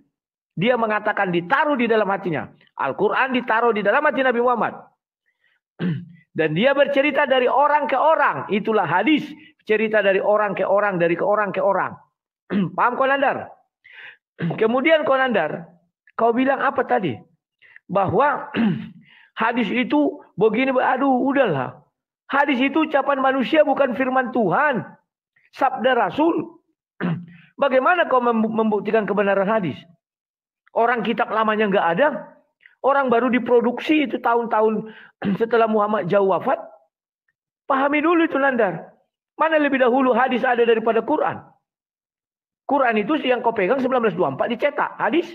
Speaker 1: Dia mengatakan ditaruh di dalam hatinya. Al-Quran ditaruh di dalam hati Nabi Muhammad. Dan dia bercerita dari orang ke orang. Itulah hadis. Cerita dari orang ke orang, dari ke orang ke orang. Paham kau, Nandar? Kemudian kau, Nandar, kau bilang apa tadi? Bahwa hadis itu begini, aduh udahlah. Hadis itu ucapan manusia bukan firman Tuhan. Sabda Rasul. Bagaimana kau membuktikan kebenaran hadis? Orang kitab lamanya nggak ada. Orang baru diproduksi itu tahun-tahun setelah Muhammad jauh wafat. Pahami dulu itu, Nandar. Mana lebih dahulu hadis ada daripada Quran? Quran itu yang kau pegang 1924 dicetak. Hadis.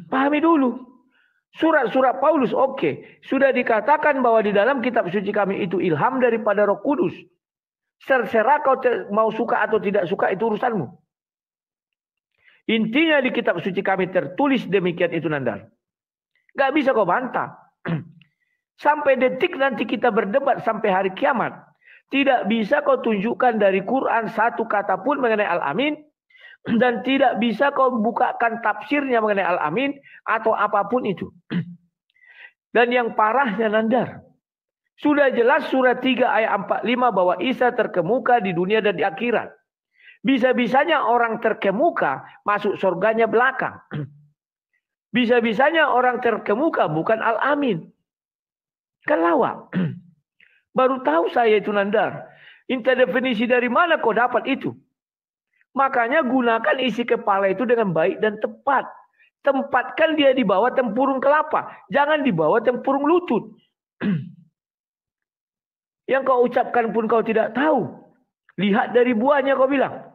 Speaker 1: Pahami dulu. Surat-surat Paulus, oke. Sudah dikatakan bahwa di dalam kitab suci kami itu ilham daripada Roh Kudus. Terserah kau mau suka atau tidak suka, itu urusanmu. Intinya di kitab suci kami tertulis demikian itu, Nandar. Gak bisa kau bantah. Sampai detik nanti kita berdebat sampai hari kiamat. Tidak bisa kau tunjukkan dari Quran satu kata pun mengenai Al-Amin. Dan tidak bisa kau bukakan tafsirnya mengenai Al-Amin. Atau apapun itu. Dan yang parahnya, Nandar. Sudah jelas surat 3 ayat 45 bahwa Isa terkemuka di dunia dan di akhirat. Bisa-bisanya orang terkemuka masuk surganya belakang. Bisa-bisanya orang terkemuka bukan Al-Amin. Kan lawak. Baru tahu saya itu, Nandar. Interdefinisi dari mana kau dapat itu? Makanya gunakan isi kepala itu dengan baik dan tepat. Tempatkan dia di bawah tempurung kelapa. Jangan di bawah tempurung lutut. Yang kau ucapkan pun kau tidak tahu. Lihat dari buahnya kau bilang.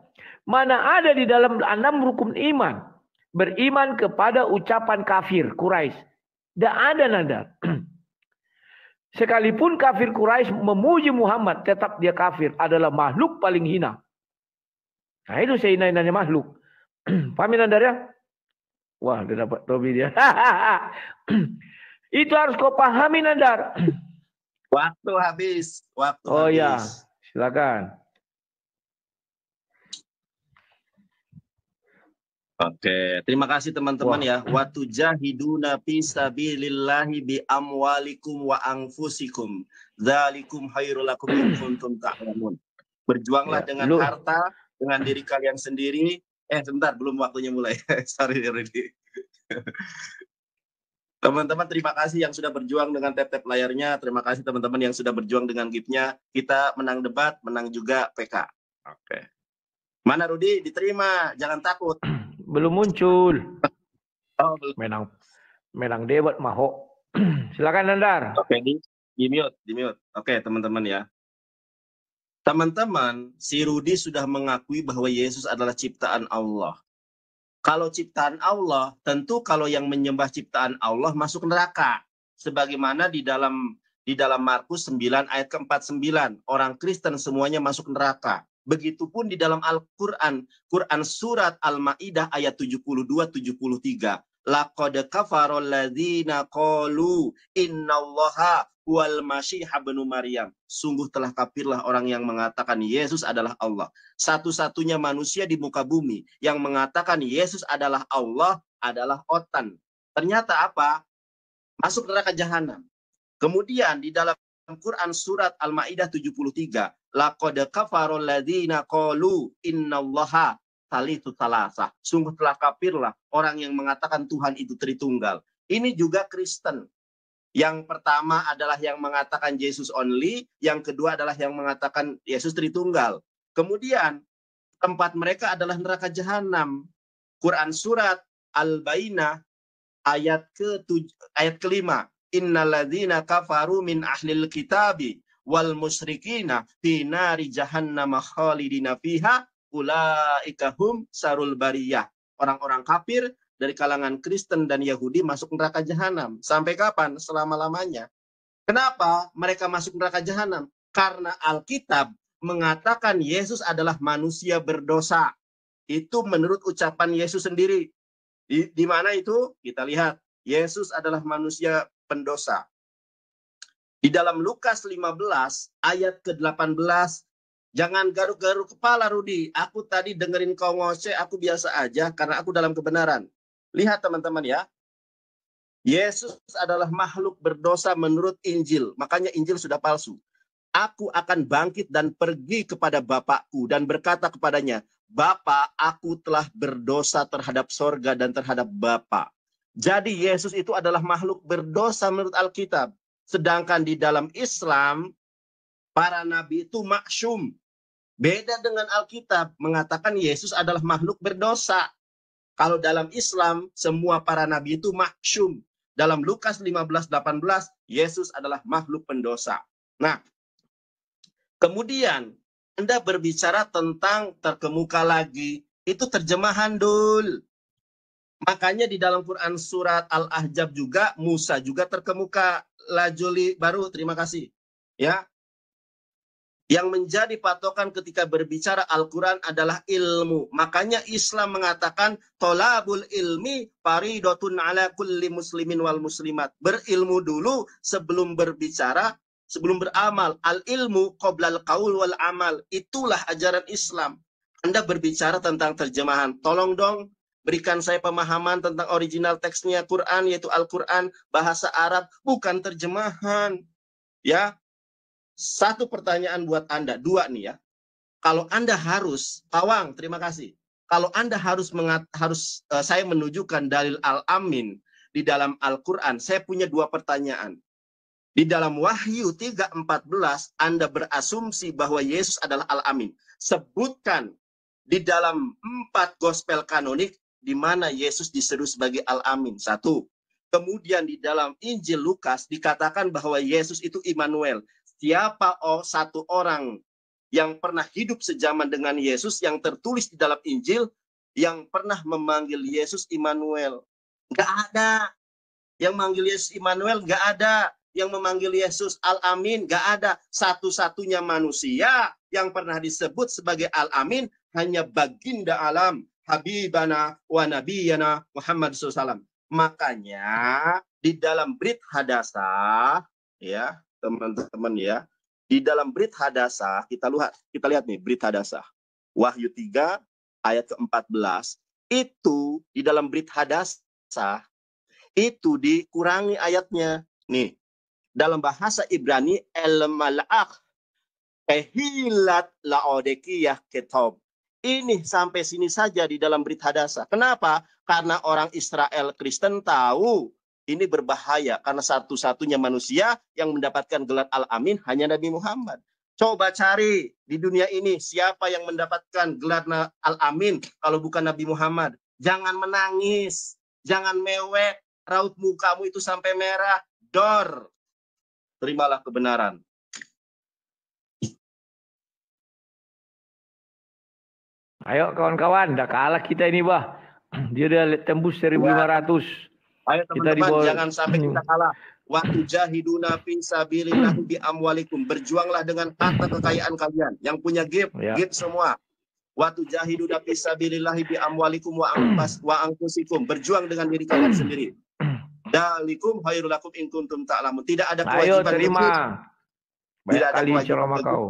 Speaker 1: Mana ada di dalam 6 rukun iman. Beriman kepada ucapan kafir Quraisy. Tidak ada, Nandar. Sekalipun kafir Quraisy memuji Muhammad, tetap dia kafir. Adalah makhluk paling hina. Nah itu sehina-hinanya makhluk. Paham, Nandar ya? Wah, dia dapat topi dia. Itu harus kau pahami, Nandar.
Speaker 2: Waktu habis.
Speaker 1: Oh ya, silakan.
Speaker 2: Oke, terima kasih teman-teman ya. Watu jahiduna fi sabilillahi bi amwalikum wa anfusikum. Dzalikum khairul lakum in kuntum ta'lamun. Berjuanglah dengan harta, dengan diri kalian sendiri. Sebentar, belum waktunya mulai. Sorry, Rudy. Teman-teman, terima kasih yang sudah berjuang dengan tap-tap layarnya. Terima kasih teman-teman yang sudah berjuang dengan gift-nya. Kita menang debat, menang juga PK. Oke. Mana Rudy? Diterima, jangan takut.
Speaker 1: Belum muncul.
Speaker 2: Oh, belum.
Speaker 1: Menang debat mahok. Silakan, Nandar.
Speaker 2: Oke, di mute. Oke, teman-teman ya. Teman-teman, si Rudy sudah mengakui bahwa Yesus adalah ciptaan Allah. Kalau ciptaan Allah, tentu kalau yang menyembah ciptaan Allah masuk neraka. Sebagaimana di dalam Markus 9 ayat ke-49, orang Kristen semuanya masuk neraka. Begitupun di dalam Al-Quran, Quran surat Al-Ma'idah ayat 72-73. Laqad kafarol ladzina qalu innallaha wal masih ibnu Maryam. Sungguh telah kafirlah orang yang mengatakan Yesus adalah Allah. Satu-satunya manusia di muka bumi yang mengatakan Yesus adalah Allah adalah Otan. Ternyata apa? Masuk neraka jahanam. Kemudian di dalam Quran surat Al-Ma'idah 73, laqad kafarol ladzina qalu innallaha Thalithu tsalatsa. Sungguh telah kafirlah orang yang mengatakan Tuhan itu Tritunggal. Ini juga Kristen. Yang pertama adalah yang mengatakan Yesus only, yang kedua adalah yang mengatakan Yesus Tritunggal. Kemudian tempat mereka adalah neraka jahanam. Quran surat Al-Bayyinah ayat ke-5. Innalladzina kafaru min ahlil kitabi wal musyrikina fi nari jahannam khalidina fiha ulaika hum sarul bariyah. Orang-orang kafir dari kalangan Kristen dan Yahudi masuk neraka jahanam. Sampai kapan? Selama-lamanya. Kenapa mereka masuk neraka jahanam? Karena Alkitab mengatakan Yesus adalah manusia berdosa. Itu menurut ucapan Yesus sendiri. Di mana itu? Kita lihat. Yesus adalah manusia pendosa. Di dalam Lukas 15 ayat ke-18, jangan garuk-garuk kepala Rudi. Aku tadi dengerin kau ngoceh, aku biasa aja karena aku dalam kebenaran. Lihat teman-teman ya. Yesus adalah makhluk berdosa menurut Injil. Makanya Injil sudah palsu. Aku akan bangkit dan pergi kepada Bapakku dan berkata kepadanya, Bapa, aku telah berdosa terhadap sorga dan terhadap Bapa. Jadi Yesus itu adalah makhluk berdosa menurut Alkitab. Sedangkan di dalam Islam, para nabi itu maksum. Beda dengan Alkitab, mengatakan Yesus adalah makhluk berdosa. Kalau dalam Islam, semua para nabi itu maksum. Dalam Lukas 15:18, Yesus adalah makhluk pendosa. Nah, kemudian Anda berbicara tentang terkemuka lagi. Itu terjemahan dul. Makanya di dalam Quran surat Al-Ahzab juga, Musa juga terkemuka. Lajuli baru, terima kasih. Ya. Yang menjadi patokan ketika berbicara Al-Quran adalah ilmu. Makanya Islam mengatakan, tolabul ilmi faridotun ala kulli muslimin wal muslimat. Berilmu dulu sebelum berbicara, sebelum beramal. Al-ilmu qoblal qaul wal amal. Itulah ajaran Islam. Anda berbicara tentang terjemahan. Tolong dong, berikan saya pemahaman tentang original teksnya Quran, yaitu Al-Quran, bahasa Arab, bukan terjemahan. Ya. Satu pertanyaan buat Anda, dua nih ya. Kalau Anda harus, Tawang, terima kasih. Kalau Anda harus saya menunjukkan dalil Al-Amin di dalam Al-Quran, saya punya dua pertanyaan. Di dalam Wahyu 3:14, Anda berasumsi bahwa Yesus adalah Al-Amin. Sebutkan di dalam 4 gospel kanonik di mana Yesus diseru sebagai Al-Amin. Satu. Kemudian di dalam Injil Lukas dikatakan bahwa Yesus itu Immanuel. Siapa satu orang yang pernah hidup sejaman dengan Yesus yang tertulis di dalam Injil yang pernah memanggil Yesus Immanuel? Nggak ada. Yang manggil Yesus Immanuel nggak ada. Yang memanggil Yesus Al-Amin nggak ada. Satu-satunya manusia yang pernah disebut sebagai Al-Amin hanya baginda alam, Habibana wa Nabiyana Muhammad SAW. Makanya di dalam Brit Hadasah, ya teman-teman ya, di dalam Brit Hadasah kita lihat nih Brit Hadasah Wahyu 3 ayat ke-14 itu di dalam Brit Hadasah itu dikurangi ayatnya nih dalam bahasa Ibrani el-mal'akh kehilat laodekiyah ketob. Ini sampai sini saja di dalam Brit Hadasah. Kenapa? Karena orang Israel Kristen tahu ini berbahaya karena satu-satunya manusia yang mendapatkan gelar Al-Amin hanya Nabi Muhammad. Coba cari di dunia ini siapa yang mendapatkan gelar Al-Amin kalau bukan Nabi Muhammad. Jangan menangis, jangan mewek, raut mukamu itu sampai merah. Dor, terimalah kebenaran.
Speaker 1: Ayo kawan-kawan, dah kalah kita ini bah. Dia udah tembus 1.500.
Speaker 2: Ayo teman-teman, jangan sampai kita kalah. Waktu jahiduna fi sabilillah bi amwalikum. Berjuanglah dengan harta kekayaan kalian. Yang punya gift, gift semua. Waktu jahiduna fi sabilillah bi amwalikum wa anfusikum. Berjuang dengan diri kalian sendiri. Dalikum khairul lakum in kuntum ta'lamun. Tidak ada kewajiban.
Speaker 1: Ayo terima.
Speaker 2: Tidak ada kewajiban
Speaker 1: kau.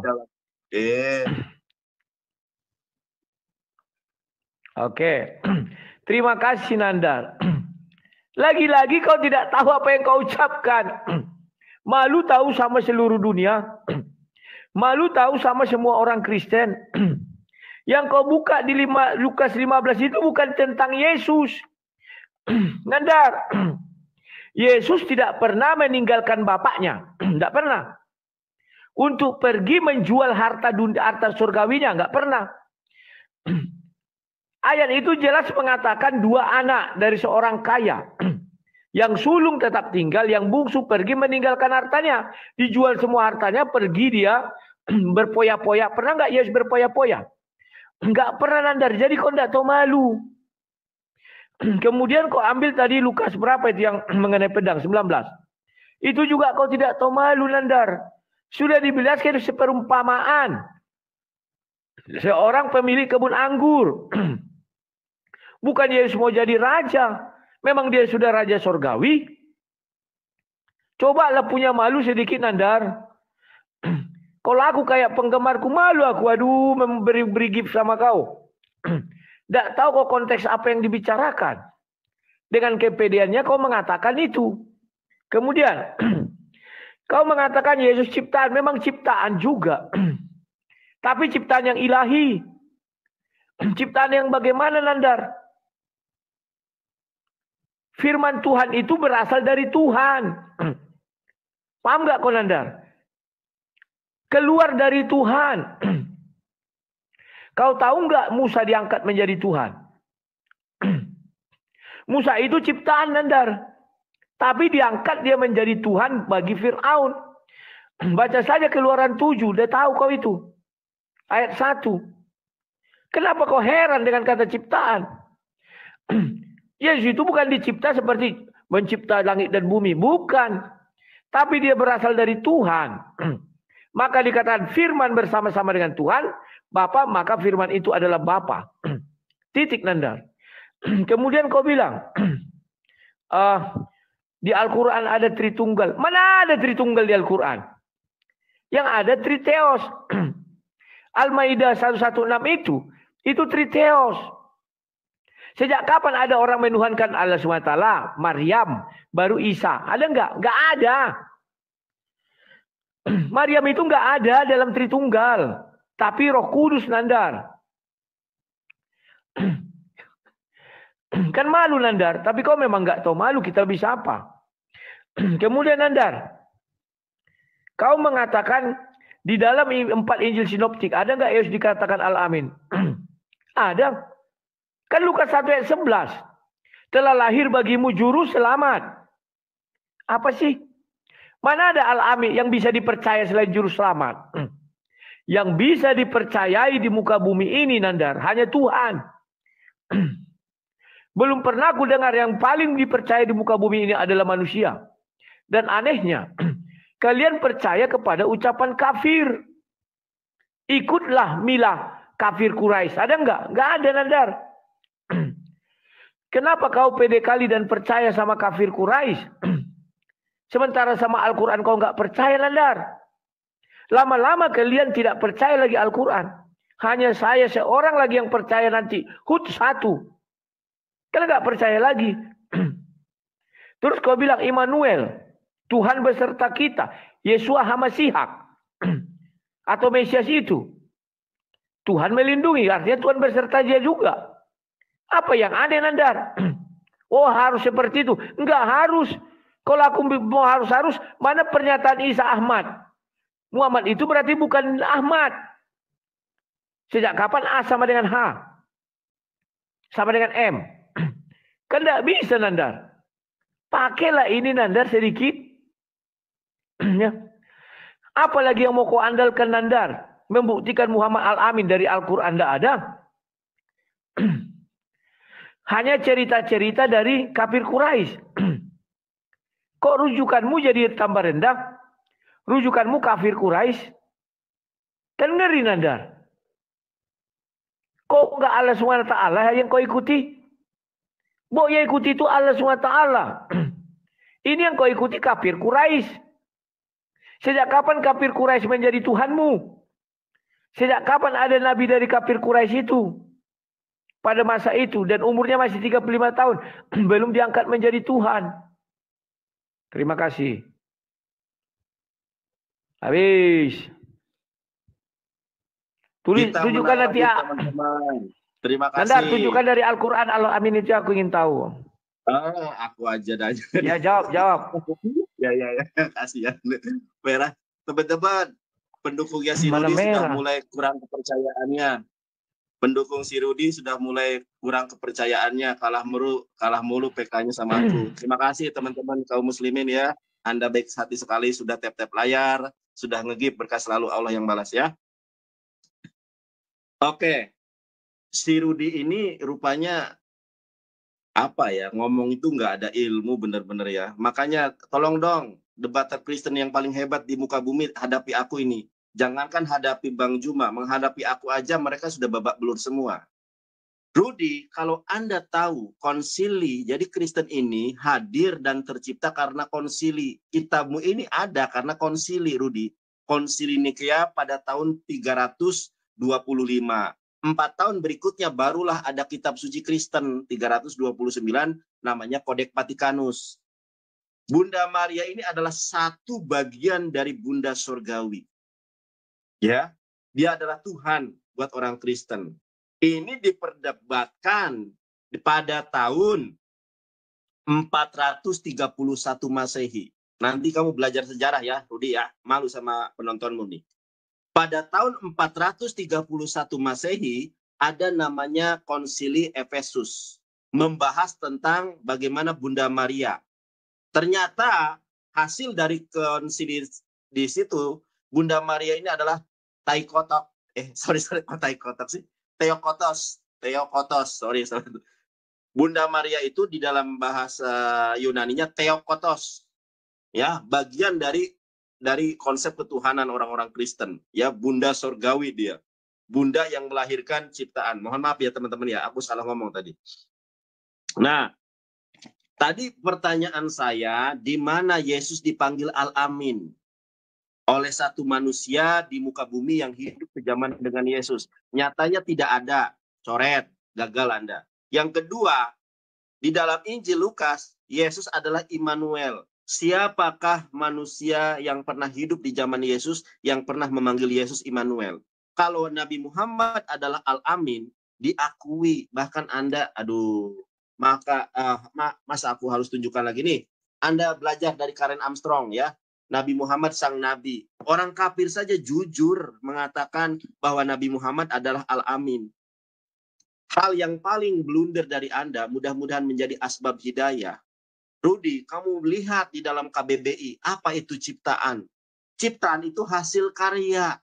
Speaker 1: Oke. Terima kasih Nandar. Lagi-lagi kau tidak tahu apa yang kau ucapkan. Malu tahu sama seluruh dunia. Malu tahu sama semua orang Kristen. Yang kau buka di Lukas 15 itu bukan tentang Yesus. Nandar. Yesus tidak pernah meninggalkan bapaknya. Tidak pernah. Untuk pergi menjual harta surgawinya. Enggak pernah. Ayat itu jelas mengatakan 2 anak dari seorang kaya. Yang sulung tetap tinggal, yang bungsu pergi meninggalkan hartanya. Dijual semua hartanya, pergi dia berpoya-poya. Pernah enggak Yesus berpoya-poya? Enggak pernah, Nandar. Jadi kau enggak tahu malu. Kemudian kau ambil tadi Lukas berapa itu yang mengenai pedang 19. Itu juga kau tidak tahu malu, Nandar. Sudah dijelaskan seperumpamaan. Seorang pemilik kebun anggur. Bukan Yesus mau jadi raja. Memang dia sudah raja surgawi. Cobalah punya malu sedikit, Nandar. Kalau aku kayak penggemarku, malu aku. Aduh, memberi gift sama kau. Tidak tahu kok konteks apa yang dibicarakan. Dengan kepedeannya kau mengatakan itu. Kemudian kau mengatakan Yesus ciptaan. Memang ciptaan juga. Tapi ciptaan yang ilahi. Ciptaan yang bagaimana, Nandar? Firman Tuhan itu berasal dari Tuhan. Paham gak kau, Nandar? Keluar dari Tuhan. Kau tahu nggak Musa diangkat menjadi Tuhan? Musa itu ciptaan, Nandar. Tapi diangkat dia menjadi Tuhan bagi Fir'aun. Baca saja Keluaran 7. Udah tahu kau itu. Ayat 1. Kenapa kau heran dengan kata ciptaan? Yesus itu bukan dicipta seperti mencipta langit dan bumi. Bukan. Tapi dia berasal dari Tuhan. Maka dikatakan firman bersama-sama dengan Tuhan. Bapa, maka firman itu adalah Bapa. Titik, Nandar. Kemudian kau bilang, di Al-Quran ada Tritunggal. Mana ada Tritunggal di Al-Quran? Yang ada Triteos. Al-Maidah 116 itu Triteos. Sejak kapan ada orang menuhankan Allah SWT? Maryam, baru Isa. Ada enggak? Enggak ada. Maryam itu enggak ada dalam Tritunggal. Tapi Roh Kudus, Nandar. Kan malu, Nandar. Tapi kau memang enggak tahu malu, kita bisa apa? Kemudian, Nandar. Kau mengatakan di dalam 4 Injil Sinoptik, ada enggak Yesus dikatakan Al-Amin? Ada. Kan Lukas 1 ayat 11. Telah lahir bagimu juru selamat. Apa sih? Mana ada Al-Amin yang bisa dipercaya selain juru selamat? Yang bisa dipercayai di muka bumi ini, Nandar, hanya Tuhan. Belum pernah aku dengar yang paling dipercaya di muka bumi ini adalah manusia. Dan anehnya, kalian percaya kepada ucapan kafir. Ikutlah milah kafir Quraisy. Ada enggak? Enggak ada, Nandar. Kenapa kau pede kali dan percaya sama kafir Quraisy? Sementara sama Al-Quran kau enggak percaya, Nandar. Lama-lama kalian tidak percaya lagi Al-Quran. Hanya saya seorang lagi yang percaya nanti. Hud 1. Kalian enggak percaya lagi. Terus kau bilang Immanuel. Tuhan beserta kita. Yesua Hamasiha. Atau Mesias itu. Tuhan melindungi. Artinya Tuhan beserta dia juga. Apa yang aneh, Nandar? Oh, harus seperti itu. Enggak harus. Kalau aku mau harus, mana pernyataan Isa Ahmad? Muhammad itu berarti bukan Ahmad. Sejak kapan A sama dengan H? Sama dengan M? Kan tidak bisa, Nandar. Pakailah ini, Nandar, sedikit. Ya. Apalagi yang mau kau andalkan, Nandar? Membuktikan Muhammad Al-Amin dari Al-Quran tidak ada. Hanya cerita-cerita dari kafir Quraisy. Kok rujukanmu jadi tambah rendah? Rujukanmu kafir Quraisy. Kan ngeri, Nandar. Kok enggak Allah SWT yang kau ikuti? Bo yang ikuti itu Allah SWT. Ini yang kau ikuti kafir Quraisy. Sejak kapan kafir Quraisy menjadi Tuhanmu? Sejak kapan ada nabi dari kafir Quraisy itu? Pada masa itu. Dan umurnya masih 35 tahun. Belum diangkat menjadi Tuhan. Terima kasih. Habis. Tunjukkan nanti ya.
Speaker 2: Teman-teman. Terima kasih.
Speaker 1: Nandar, tunjukkan dari Al-Quran Al-Amin itu aku ingin tahu.
Speaker 2: Aku aja dah.
Speaker 1: Ya, jawab.
Speaker 2: Ya. Kasihan. Merah. Teman-teman, pendukungnya si Rudi sudah mulai kurang kepercayaannya. Pendukung si Rudi sudah mulai kurang kepercayaannya. Kalah mulu PK-nya sama aku. Terima kasih teman-teman kaum muslimin ya. Anda baik hati sekali, sudah tap-tap layar, sudah ngegip, berkah selalu Allah yang balas ya. Oke. Si Rudi ini rupanya apa ya, ngomong itu nggak ada ilmu bener-bener ya. Makanya tolong dong, debater Kristen yang paling hebat di muka bumi hadapi aku ini. Jangankan hadapi Bang Juma, menghadapi aku aja mereka sudah babak belur semua. Rudi, kalau Anda tahu konsili, jadi Kristen ini hadir dan tercipta karena konsili. Kitabmu ini ada karena konsili, Rudi. Konsili Nikea pada tahun 325. 4 tahun berikutnya barulah ada kitab suci Kristen 329 namanya Kodeks Vatikanus. Bunda Maria ini adalah satu bagian dari Bunda Surgawi. Ya, dia adalah Tuhan buat orang Kristen. Ini diperdebatkan pada tahun 431 Masehi. Nanti kamu belajar sejarah ya, Rudi ya. Malu sama penontonmu nih. Pada tahun 431 Masehi ada namanya Konsili Efesus, membahas tentang bagaimana Bunda Maria. Ternyata hasil dari konsili di situ, Bunda Maria ini adalah Theokotos. Bunda Maria itu di dalam bahasa Yunaninya Theokotos. Ya, bagian dari konsep ketuhanan orang-orang Kristen, ya, Bunda Surgawi dia. Bunda yang melahirkan ciptaan. Mohon maaf ya teman-teman ya, aku salah ngomong tadi. Nah, tadi pertanyaan saya, di mana Yesus dipanggil Al-Amin? Oleh satu manusia di muka bumi yang hidup sejaman dengan Yesus. Nyatanya tidak ada. Coret, gagal Anda. Yang kedua, di dalam Injil Lukas, Yesus adalah Immanuel. Siapakah manusia yang pernah hidup di zaman Yesus yang pernah memanggil Yesus Immanuel? Kalau Nabi Muhammad adalah Al-Amin, diakui. Bahkan Anda, masa aku harus tunjukkan lagi nih. Anda belajar dari Karen Armstrong ya. Nabi Muhammad sang Nabi. Orang kafir saja jujur mengatakan bahwa Nabi Muhammad adalah Al-Amin. Hal yang paling blunder dari Anda, mudah-mudahan menjadi asbab hidayah. Rudi, kamu lihat di dalam KBBI, apa itu ciptaan? Ciptaan itu hasil karya.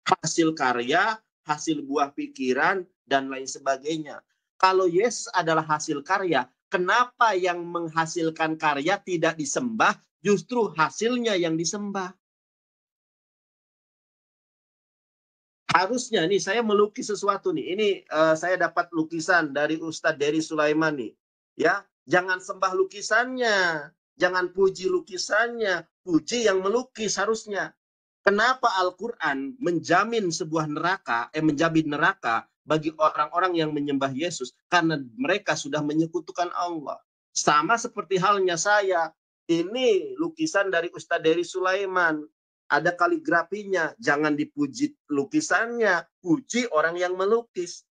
Speaker 2: Hasil karya, hasil buah pikiran, dan lain sebagainya. Kalau Yesus adalah hasil karya, kenapa yang menghasilkan karya tidak disembah, justru hasilnya yang disembah? Harusnya nih, saya melukis sesuatu nih. Ini saya dapat lukisan dari Ustadz Dery Sulaiman nih. Ya, jangan sembah lukisannya, jangan puji lukisannya, puji yang melukis harusnya. Kenapa Al-Quran menjamin menjamin neraka bagi orang-orang yang menyembah Yesus? Karena mereka sudah menyekutukan Allah. Sama seperti halnya saya. Ini lukisan dari Ustadz Dery Sulaiman. Ada kaligrafinya. Jangan dipuji lukisannya, puji orang yang melukis.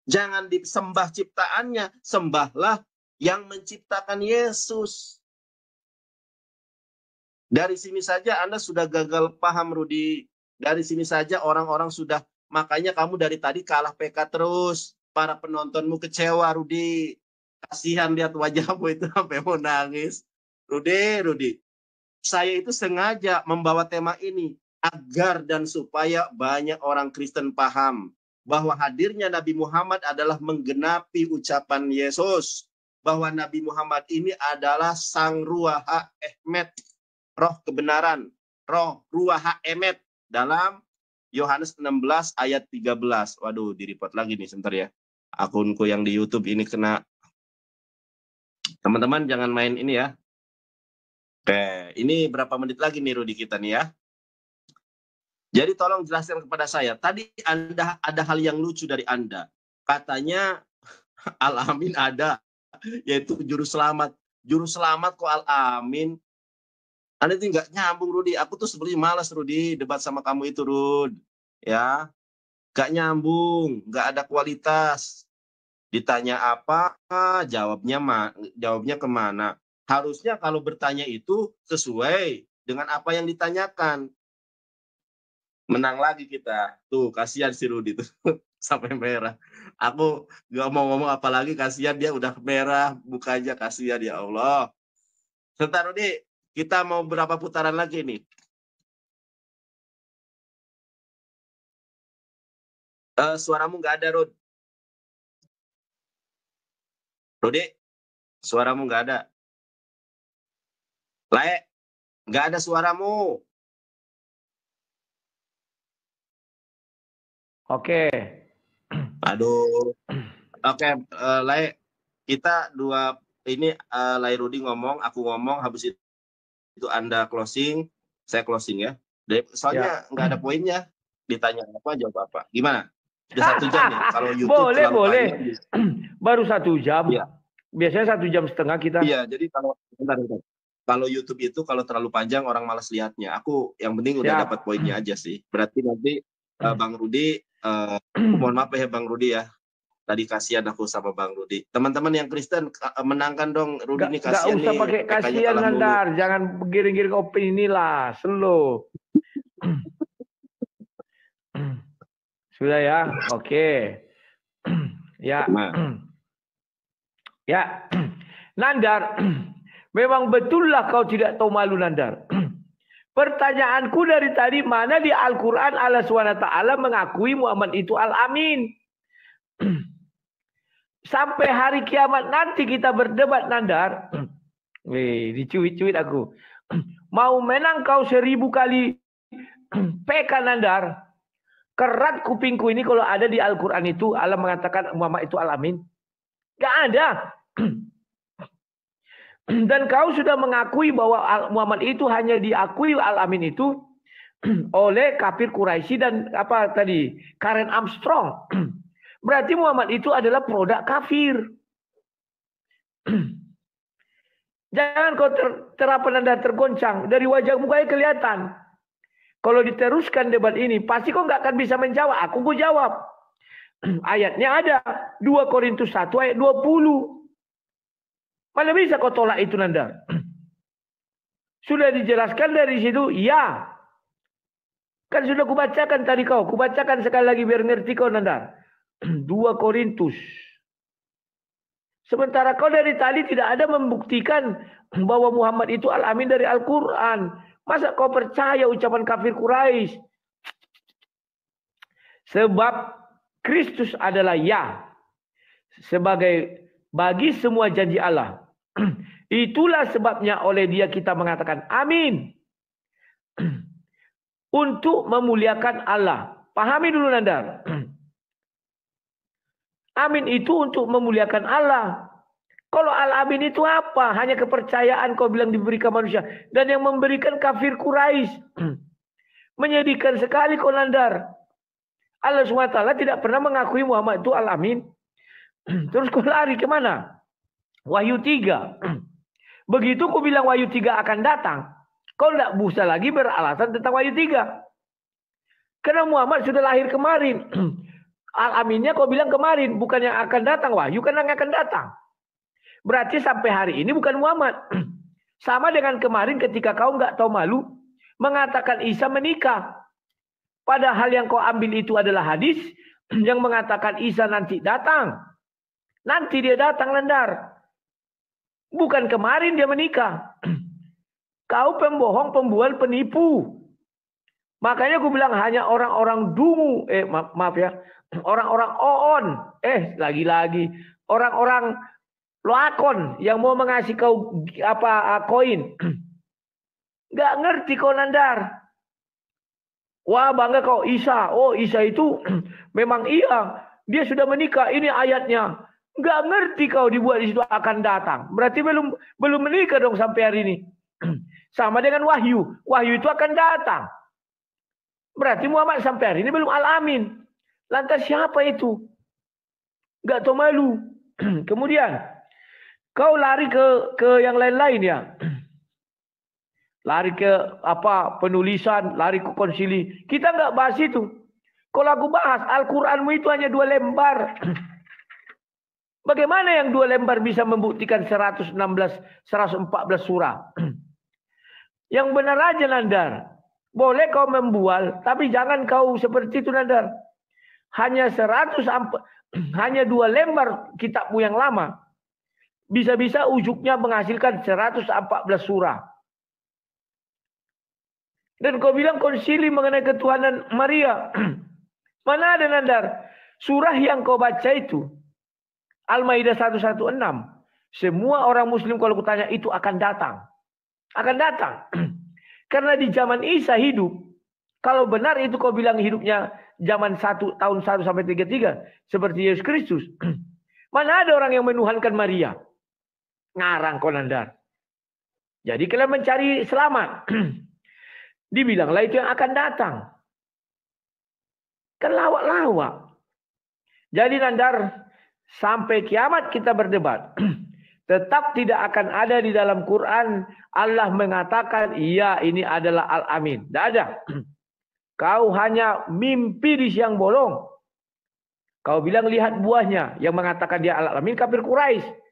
Speaker 2: Jangan disembah ciptaannya, sembahlah yang menciptakan Yesus. Dari sini saja Anda sudah gagal paham, Rudi. Dari sini saja orang-orang sudah, makanya kamu dari tadi kalah PK terus. Para penontonmu kecewa, Rudi. Kasihan lihat wajahmu itu sampai mau nangis. Rudi. Saya itu sengaja membawa tema ini agar dan supaya banyak orang Kristen paham bahwa hadirnya Nabi Muhammad adalah menggenapi ucapan Yesus. Bahwa Nabi Muhammad ini adalah Sang Ruah Ehmed, roh kebenaran, roh Ruah Ehmed dalam Yohanes 16 ayat 13. Waduh, di-report lagi nih sebentar ya. Akunku yang di YouTube ini kena. Teman-teman jangan main ini ya. Oke, ini berapa menit lagi nih Rudi kita nih ya. Jadi tolong jelaskan kepada saya. Tadi Anda ada hal yang lucu dari Anda. Katanya Al-Amin ada, yaitu juru selamat. Juru selamat kok Al-Amin? Anda itu nggak nyambung, Rudi. Aku tuh sebenarnya malas, Rudi, debat sama kamu itu, Rud. Ya, nggak nyambung, nggak ada kualitas. Ditanya apa, jawabnya kemana. Harusnya kalau bertanya itu sesuai dengan apa yang ditanyakan. Menang lagi kita. Tuh, kasihan si Rudi tuh sampai merah. Aku nggak mau ngomong apa lagi, kasihan dia udah merah mukanya, kasihan ya Allah. Sebentar, Rudi, kita mau berapa putaran lagi nih? Suaramu nggak ada, Rud. Rudi, suaramu nggak ada. Lae, nggak ada suaramu.
Speaker 1: Oke.
Speaker 2: Aduh. Oke, Lae, kita dua ini, Lae Rudi ngomong, aku ngomong, habis itu Anda closing, saya closing ya. Soalnya nggak ada poinnya. Ditanya apa, jawab apa. Gimana? Udah 1 jam nih. Kalau YouTube
Speaker 1: Boleh,
Speaker 2: terlalu
Speaker 1: boleh.
Speaker 2: panjang.
Speaker 1: Baru 1 jam.
Speaker 2: Iya.
Speaker 1: Biasanya 1,5 jam kita.
Speaker 2: Iya, jadi bentar. Kalau YouTube itu kalau terlalu panjang orang malas lihatnya. Aku yang penting udah dapat poinnya aja sih. Berarti nanti Bang Rudi, mohon maaf ya Bang Rudi ya. Tadi kasihan aku sama Bang Rudi. Teman-teman yang Kristen menangkan dong Rudi nih, kasihan nih.
Speaker 1: Gak usah pakai kasihan Nandar, jangan giring-giring opini lah, slow. Sudah ya, oke. Ya. Ya. Nandar, memang betullah kau tidak tahu malu, Nandar. Pertanyaanku dari tadi, mana di Al-Quran Allah SWT mengakui Muhammad itu Al-Amin? Sampai hari kiamat nanti kita berdebat, Nandar. Wih, dicuit-cuit aku. Mau menang kau 1000 kali PK, Nandar. Kerat kupingku ini kalau ada di Al-Quran itu Allah mengatakan Muhammad itu Al-Amin. Gak ada. Dan kau sudah mengakui bahwa Muhammad itu hanya diakui Al-Amin itu oleh kafir Quraisy dan apa tadi, Karen Armstrong. Berarti Muhammad itu adalah produk kafir. Jangan kau terapan Anda tergoncang. Dari wajah mukanya kelihatan. Kalau diteruskan debat ini, pasti kau nggak akan bisa menjawab. Aku jawab. Ayatnya ada. 2 Korintus 1 ayat 20. Mana bisa kau tolak itu, Nanda? Sudah dijelaskan dari situ, ya. Kan sudah kubacakan tadi kau. Kubacakan sekali lagi biar ngerti kau, Nanda. 2 Korintus. Sementara kau dari tadi tidak ada membuktikan bahwa Muhammad itu Al-Amin dari Al-Quran. Masa kau percaya ucapan kafir Quraisy? Sebab Kristus adalah ya. Sebagai bagi semua janji Allah. Itulah sebabnya oleh dia kita mengatakan amin. Untuk memuliakan Allah. Pahami dulu, Nanda. Amin itu untuk memuliakan Allah. Kalau Al-Amin itu apa? Hanya kepercayaan kau bilang diberikan manusia. Dan yang memberikan kafir Quraisy. Menyedihkan sekali kau, Nandar. Allah SWT tidak pernah mengakui Muhammad itu Al-Amin. Terus kau lari kemana? Wahyu 3. Begitu kau bilang Wahyu 3 akan datang. Kau tidak bisa lagi beralasan tentang Wahyu 3. Karena Muhammad sudah lahir kemarin. Al-Aminnya kau bilang kemarin. Bukan yang akan datang. Wahyu kan yang akan datang. Berarti sampai hari ini bukan Muhammad. Sama dengan kemarin ketika kau nggak tahu malu. Mengatakan Isa menikah. Padahal yang kau ambil itu adalah hadis. Yang mengatakan Isa nanti datang. Nanti dia datang, Nandar. Bukan kemarin dia menikah. Kau pembohong, pembual, penipu. Makanya aku bilang hanya orang-orang dungu. Maaf ya. Orang-orang oon. Lagi-lagi. Orang-orang loakon yang mau mengasih kau koin. Gak ngerti kau, Nandar. Wah, bangga kau Isa. Oh, Isa itu memang iya. Dia sudah menikah. Ini ayatnya. Gak ngerti kau dibuat di situ akan datang. Berarti belum menikah dong sampai hari ini. Sama dengan Wahyu. Wahyu itu akan datang. Berarti Muhammad sampai hari ini belum Al-Amin. Lantas siapa itu? Gak tahu malu. Kemudian kau lari ke yang lain-lain ya. lari ke penulisan, lari ke konsili. Kita nggak bahas itu. Kalau aku bahas Al-Quranmu itu hanya 2 lembar. Bagaimana yang 2 lembar bisa membuktikan 116, 114 surah? Yang benar aja, Nandar. Boleh kau membual, tapi jangan kau seperti itu, Nandar. Hanya 2 lembar kitabmu yang lama. Bisa-bisa ujungnya menghasilkan 114 surah. Dan kau bilang konsili mengenai ketuhanan Maria. Mana ada, Nandar? Surah yang kau baca itu, Al-Maidah 116. Semua orang muslim kalau kutanya itu akan datang. Akan datang. Karena di zaman Isa hidup. Kalau benar itu kau bilang hidupnya zaman tahun 1 sampai 33. Seperti Yesus Kristus. Mana ada orang yang menuhankan Maria? Ngarang kau, Nandar. Jadi kalian mencari selamat. Dibilanglah itu yang akan datang. Kan lawak-lawak. Jadi, Nandar, sampai kiamat kita berdebat. Tetap tidak akan ada di dalam Quran Allah mengatakan, iya ini adalah Al-Amin. Tidak ada. Kau hanya mimpi di siang bolong. Kau bilang lihat buahnya. Yang mengatakan dia Al-Amin kafir Quraisy.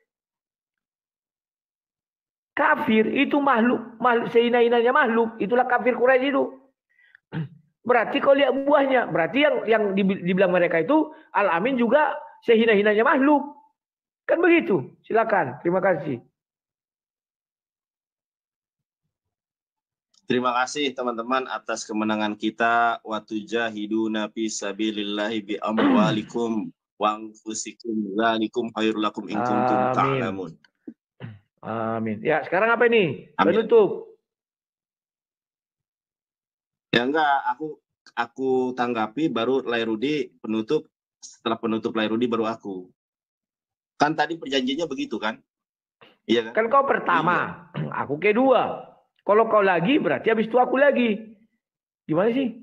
Speaker 1: Kafir itu makhluk sehina-hinanya makhluk. Itulah kafir Quraisy itu. Berarti kau lihat buahnya. Berarti yang dibilang mereka itu Al-Amin juga sehina-hinanya makhluk. Kan begitu. Silakan. Terima kasih.
Speaker 2: Terima kasih teman-teman atas kemenangan kita. Wa tujahiduna fi sabilillahi bi amwalikum wa anfusikum dzalikum khairul lakum in kuntum ta'lamun.
Speaker 1: Amin. Ya, sekarang apa ini? Penutup.
Speaker 2: Ya enggak, aku tanggapi baru Lairudi penutup. Setelah penutup Lairudi baru aku. Kan tadi perjanjiannya begitu kan? Iya kan?
Speaker 1: Kan kau pertama, iya. Aku kedua. Kalau kau lagi berarti habis itu aku lagi. Gimana sih?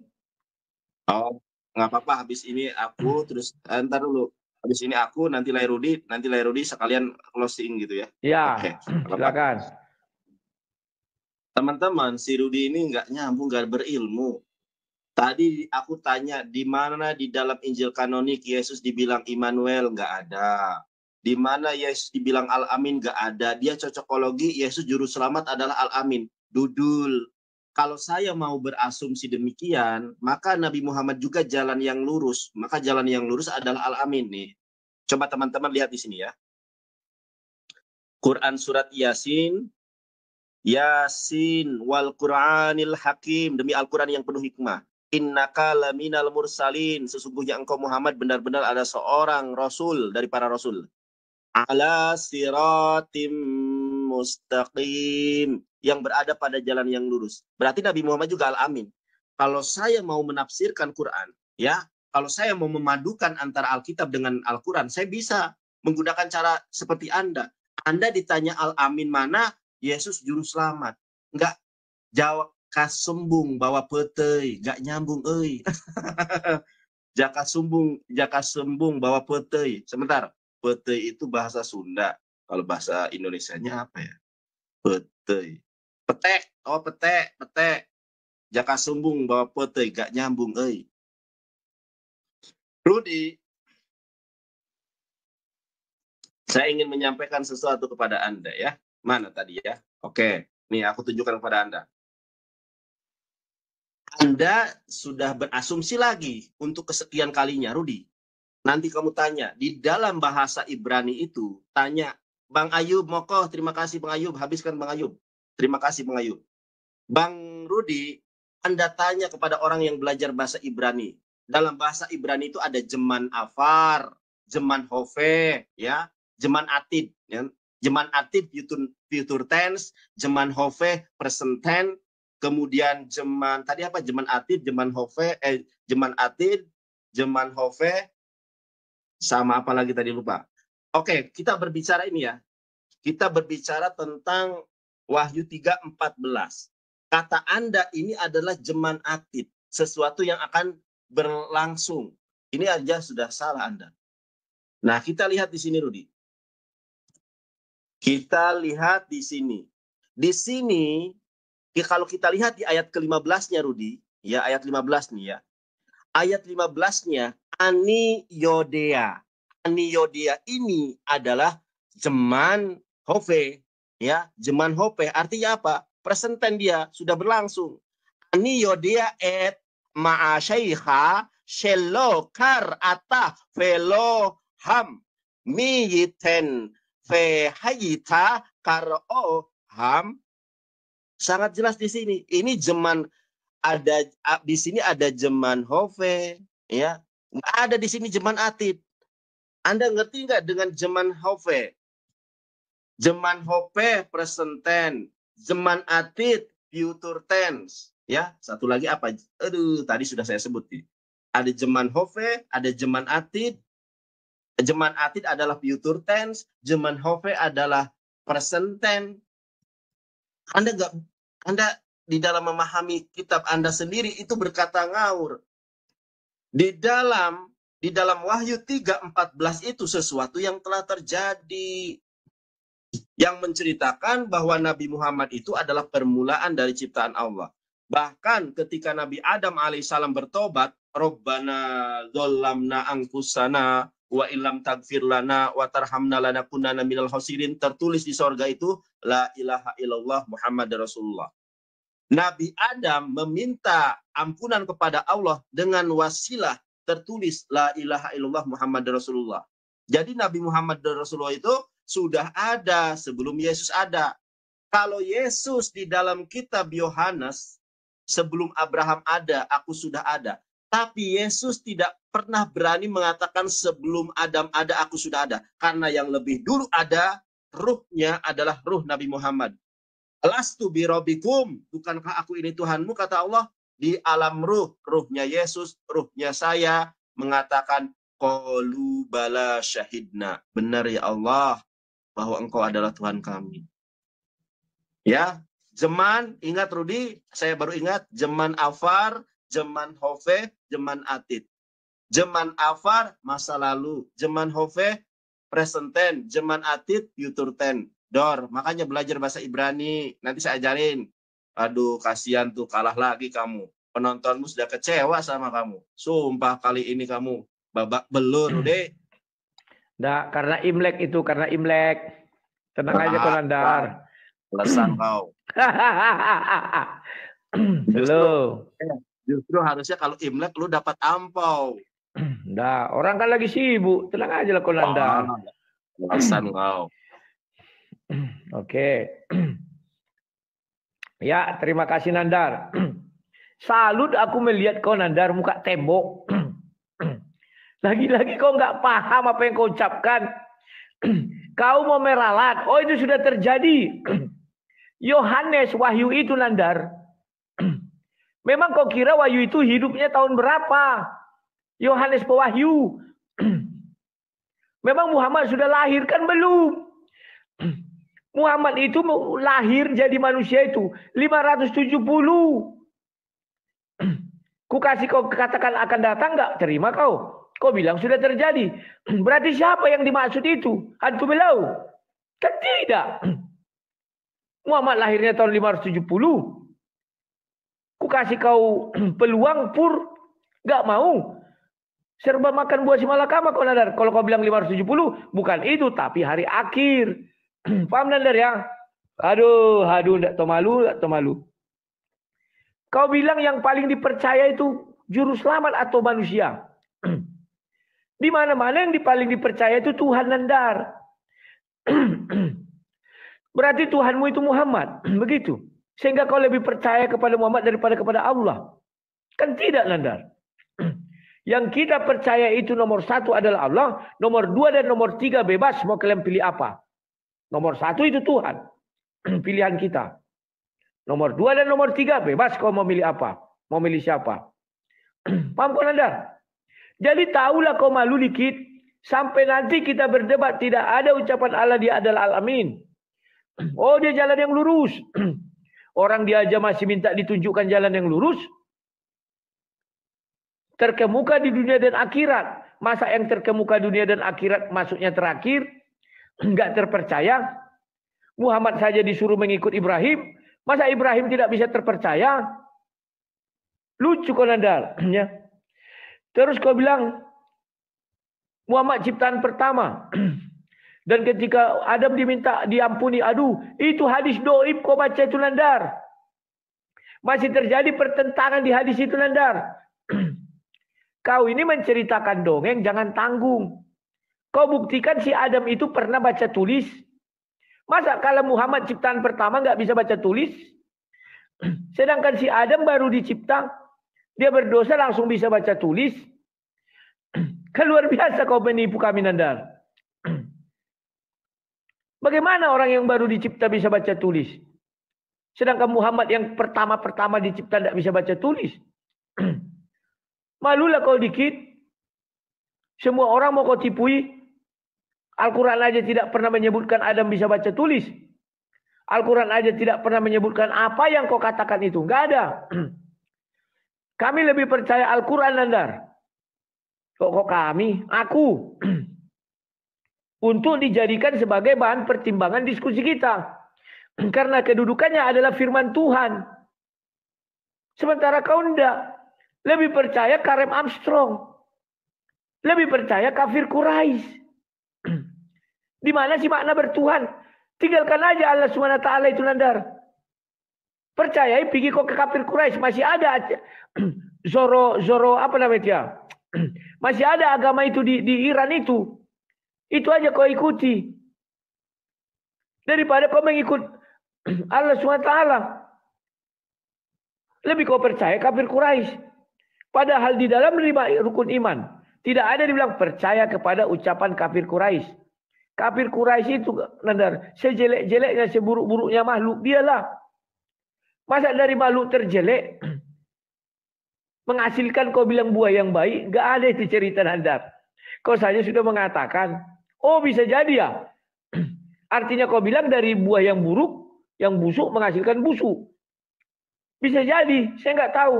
Speaker 2: Oh, nggak apa-apa. Habis ini aku terus ntar dulu. Habis ini aku nanti Lairudi sekalian closing gitu ya.
Speaker 1: Ya,
Speaker 2: oke,
Speaker 1: silakan.
Speaker 2: Teman-teman, si Rudi ini nggak nyambung, nggak berilmu. Tadi aku tanya di mana di dalam Injil kanonik Yesus dibilang Immanuel, nggak ada. Di mana Yesus dibilang Al-Amin, nggak ada. Dia cocokologi Yesus juru selamat adalah Al-Amin. Dudul. Kalau saya mau berasumsi demikian, maka Nabi Muhammad juga jalan yang lurus. Maka jalan yang lurus adalah Al-Amin nih. Coba teman-teman lihat di sini ya. Quran surat Yasin. Yasin wal Qur'anil Hakim. Demi Al-Quran yang penuh hikmah. Innaka laminal mursalin. Sesungguhnya engkau Muhammad benar-benar ada seorang rasul dari para rasul. Ala siratim mustaqim. Yang berada pada jalan yang lurus. Berarti Nabi Muhammad juga Al-Amin. Kalau saya mau menafsirkan Quran, ya, kalau saya mau memadukan antara Alkitab dengan Al-Quran, saya bisa menggunakan cara seperti Anda. Anda ditanya Al-Amin mana, Yesus juru selamat. Enggak jawab kasembung bawa petei, enggak nyambung euy. jaka sembung bawa petei. Sebentar. Petei itu bahasa Sunda. Kalau bahasa Indonesianya apa ya? Petei. Petek. Oh, petek. Jaka sembung bawa petei, enggak nyambung euy. Rudi, saya ingin menyampaikan sesuatu kepada Anda ya. Mana tadi ya? Oke, nih aku tunjukkan kepada Anda. Anda sudah berasumsi lagi untuk kesekian kalinya, Rudi. Nanti kamu tanya, di dalam bahasa Ibrani itu, tanya, Bang Ayub, Mokoh, terima kasih Bang Ayub, habiskan Bang Ayub. Terima kasih Bang Ayub. Bang Rudi, Anda tanya kepada orang yang belajar bahasa Ibrani. Dalam bahasa Ibrani itu ada jeman afar, jeman hove, ya, jeman atid, ya. Jeman atid future tense, jeman hove present tense, kemudian jeman tadi apa? Jeman atid, jeman hove, jeman atid, jeman hove, sama apa lagi tadi lupa. Oke, kita berbicara ini ya. Kita berbicara tentang Wahyu 3:14. Kata Anda ini adalah jeman atid, sesuatu yang akan berlangsung. Ini aja sudah salah Anda. Nah, kita lihat di sini, Rudi. Kita lihat di sini. Di sini Kalau kita lihat di ayat ke-15-nya, Rudi, ya ayat 15 nih ya. Ayat 15-nya, Ani Yodea. Ani Yodea ini adalah Jeman Hove, ya, Jeman Hove. Artinya apa? Present tense dia sudah berlangsung. Ani Yodea et ma'asyaikha shelo kar ata velo ham miyiten ve hayita karo ham. Sangat jelas di sini. Ini Jeman, ada di sini ada Jeman Hove, ya. Nggak ada di sini Jeman Atid. Anda ngerti nggak dengan Jeman Hove? Jeman Hove present tense, Jeman Atid future tense, ya. Satu lagi apa? Aduh, tadi sudah saya sebut nih. Ada Jeman Hove, ada Jeman Atid. Jeman Atid adalah future tense, Jeman Hove adalah present tense. Anda di dalam memahami kitab Anda sendiri itu berkata ngawur. Di dalam Wahyu 3:14 itu sesuatu yang telah terjadi, yang menceritakan bahwa Nabi Muhammad itu adalah permulaan dari ciptaan Allah. Bahkan ketika Nabi Adam alaihissalam bertobat, Rabbana dzalamna anfusana wa illam tagfir lana wa tarhamna lanakunanna minal khosirin, tertulis di sorga itu la ilaha illallah Muhammad Rasulullah. Nabi Adam meminta ampunan kepada Allah dengan wasilah tertulis la ilaha illallah Muhammad Rasulullah. Jadi Nabi Muhammad Rasulullah itu sudah ada sebelum Yesus ada. Kalau Yesus di dalam kitab Yohanes, sebelum Abraham ada, aku sudah ada. Tapi Yesus tidak pernah berani mengatakan sebelum Adam ada, aku sudah ada. Karena yang lebih dulu ada, ruhnya adalah ruh Nabi Muhammad. Alastu birabbikum, bukankah aku ini Tuhanmu, kata Allah. Di alam ruh, ruhnya Yesus, ruhnya saya mengatakan, qalu bala syahidna. Benar ya Allah, bahwa engkau adalah Tuhan kami. Ya, Jeman, ingat Rudi, saya baru ingat, Jeman Afar, Jeman Hove, Jeman Atid. Jeman Afar, masa lalu. Jeman Hove, present tense. Jeman Atid, future tense. Dor, makanya belajar bahasa Ibrani. Nanti saya ajarin. Aduh, kasihan tuh, kalah lagi kamu. Penontonmu sudah kecewa sama kamu. Sumpah kali ini kamu babak belur, deh.
Speaker 1: Nah, karena Imlek itu, karena Imlek. Tenang aja Konandar.
Speaker 2: Alasan kau. Justru harusnya kalau Imlek lu dapat ampau.
Speaker 1: Nah, orang kan lagi sibuk. Tenang aja lah Konandar.
Speaker 2: Alasan kau.
Speaker 1: Oke. Ya, terima kasih Nandar. Salut aku melihat kau Nandar muka tembok. Lagi-lagi kau nggak paham apa yang kau ucapkan. Kau mau meralat. Oh, itu sudah terjadi. Yohanes Wahyu itu Nandar. Memang kau kira Wahyu itu hidupnya tahun berapa? Yohanes Pewahyu. Memang Muhammad sudah lahir kan belum? Muhammad itu lahir jadi manusia itu 570. Ku kasih kau katakan akan datang, nggak terima kau. Kau bilang sudah terjadi. Berarti siapa yang dimaksud itu? Hantu belau? Kan tidak. Muhammad lahirnya tahun 570. Ku kasih kau peluang pur, nggak mau. Serba makan buah si malakama kau Nandar. Kalau kau bilang 570, bukan itu, tapi hari akhir. Paham Nandar ya? Aduh, enggak tahu malu. Kau bilang yang paling dipercaya itu juru selamat atau manusia. Di mana-mana yang paling dipercaya itu Tuhan Nandar. Berarti Tuhanmu itu Muhammad. Begitu. Sehingga kau lebih percaya kepada Muhammad daripada kepada Allah. Kan tidak Nandar. Yang kita percaya itu nomor 1 adalah Allah. Nomor 2 dan nomor 3 bebas. Mau kalian pilih apa? Nomor 1 itu Tuhan. Pilihan kita. Nomor 2 dan nomor 3 bebas kau mau milih apa. Mau milih siapa. Paham kau Nandar? Jadi tahulah kau malu dikit. Sampai nanti kita berdebat. Tidak ada ucapan Allah dia adalah Al-Amin. Oh dia jalan yang lurus. Orang dia aja masih minta ditunjukkan jalan yang lurus. Terkemuka di dunia dan akhirat. Masa yang terkemuka dunia dan akhirat masuknya terakhir. Enggak terpercaya. Muhammad saja disuruh mengikut Ibrahim. Masa Ibrahim tidak bisa terpercaya? Lucu kau Nandar. Ya. Terus kau bilang Muhammad ciptaan pertama. Dan ketika Adam diminta diampuni, aduh, itu hadis doib kau baca itu Nandar. Masih terjadi pertentangan di hadis itu Nandar. Kau ini menceritakan dongeng, jangan tanggung. Kau buktikan si Adam itu pernah baca tulis. Masa kalau Muhammad ciptaan pertama nggak bisa baca tulis? Sedangkan si Adam baru dicipta, dia berdosa langsung bisa baca tulis. Kan luar biasa kau menipu kami Nandar. Bagaimana orang yang baru dicipta bisa baca tulis? Sedangkan Muhammad yang pertama-pertama dicipta tidak bisa baca tulis. Malulah kau dikit. Semua orang mau kau tipui. Al-Quran aja tidak pernah menyebutkan Adam bisa baca tulis. Al-Quran aja tidak pernah menyebutkan apa yang kau katakan itu. Enggak ada. Kami lebih percaya Al-Quran Nandar. Kok kami? Aku. Untuk dijadikan sebagai bahan pertimbangan diskusi kita. Karena kedudukannya adalah firman Tuhan. Sementara kau enggak. Lebih percaya Karem Armstrong. Lebih percaya kafir Quraisy. Di mana sih makna bertuhan? Tinggalkan aja Allah SWT itu Nandar. Percayai pergi kau ke kafir Quraisy. Masih ada Zoro apa namanya dia? Masih ada agama itu di Iran itu. Itu aja kau ikuti. Daripada kau mengikut Allah SWT. Lebih kau percaya kafir Quraisy. Padahal di dalam 5 rukun iman. Tidak ada dibilang percaya kepada ucapan kafir Quraisy. Kafir Quraisy itu Nandar. Sejelek-jeleknya, seburuk-buruknya makhluk. Dialah. Masa dari makhluk terjelek. Menghasilkan kau bilang buah yang baik. Gak ada itu cerita Nandar. Kau saja sudah mengatakan. Oh bisa jadi ya. Artinya kau bilang dari buah yang buruk. Yang busuk menghasilkan busuk. Bisa jadi. Saya nggak tahu.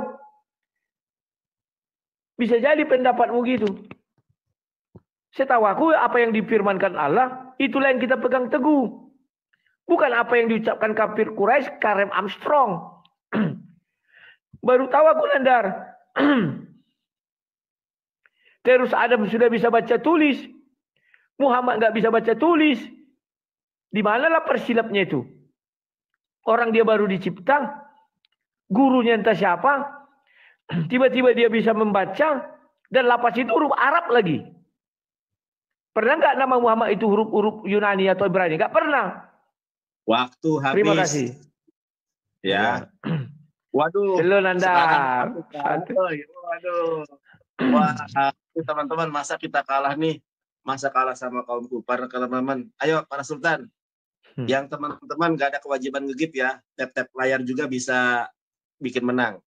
Speaker 1: Bisa jadi pendapatmu gitu. Setahu aku apa yang difirmankan Allah. Itulah yang kita pegang teguh. Bukan apa yang diucapkan kafir Quraisy, Karem Armstrong. Baru tahu aku Nandar. Terus Adam sudah bisa baca tulis. Muhammad nggak bisa baca tulis. Di manalah persilapnya itu? Orang dia baru dicipta. Gurunya entah siapa. Tiba-tiba dia bisa membaca. Dan lapas itu huruf Arab lagi. Pernah nggak nama Muhammad itu huruf-huruf Yunani atau Ibrani? Nggak pernah.
Speaker 2: Waktu habis.
Speaker 1: Terima kasih.
Speaker 2: Ya. Waduh.
Speaker 1: Halo Nandar.
Speaker 2: Waduh. Wah, teman-teman, masa kita kalah nih? Masa kalah sama kaum kufar, teman-teman? Ayo, para Sultan. Yang teman-teman nggak ada kewajiban ngegip ya. Tap-tap layar juga bisa bikin menang.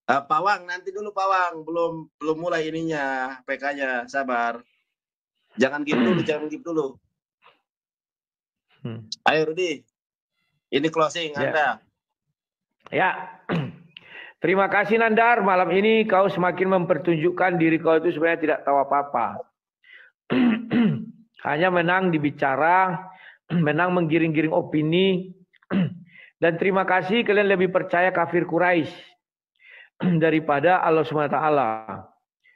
Speaker 2: Pawang, nanti dulu Pawang. Belum mulai ininya, PK-nya. Sabar. Jangan gip dulu. Ayo Rudi. Ini closing Anda.
Speaker 1: Ya. Terima kasih Nandar. Malam ini kau semakin mempertunjukkan diri kau itu sebenarnya tidak tahu apa-apa. Hanya menang dibicara, menang menggiring-giring opini. Dan terima kasih kalian lebih percaya kafir Quraisy daripada Allah SWT.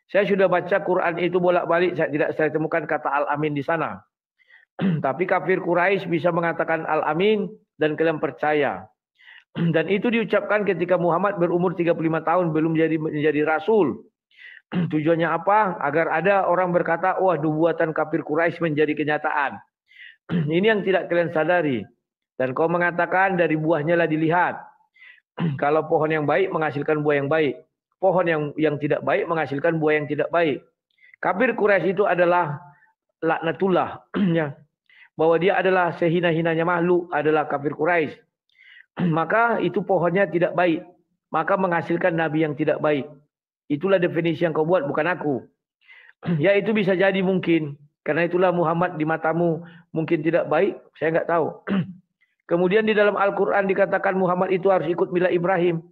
Speaker 1: Saya sudah baca Quran itu bolak-balik, saya temukan kata Al-Amin di sana. Tapi kafir Quraisy bisa mengatakan Al-Amin dan kalian percaya. Dan itu diucapkan ketika Muhammad berumur 35 tahun belum menjadi rasul. Tujuannya apa? Agar ada orang berkata, wah nubuatan kafir Quraisy menjadi kenyataan. Ini yang tidak kalian sadari. Dan kau mengatakan dari buahnya lah dilihat. Kalau pohon yang baik menghasilkan buah yang baik. Pohon yang tidak baik menghasilkan buah yang tidak baik. Kafir Quraisy itu adalah laknatullah. Bahwa dia adalah sehina-hinanya makhluk adalah kafir Quraisy. Maka itu pohonnya tidak baik. Maka menghasilkan nabi yang tidak baik. Itulah definisi yang kau buat, bukan aku. Ya itu bisa jadi mungkin. Karena itulah Muhammad di matamu mungkin tidak baik. Saya nggak tahu. Kemudian di dalam Al-Quran dikatakan Muhammad itu harus ikut milah Ibrahim.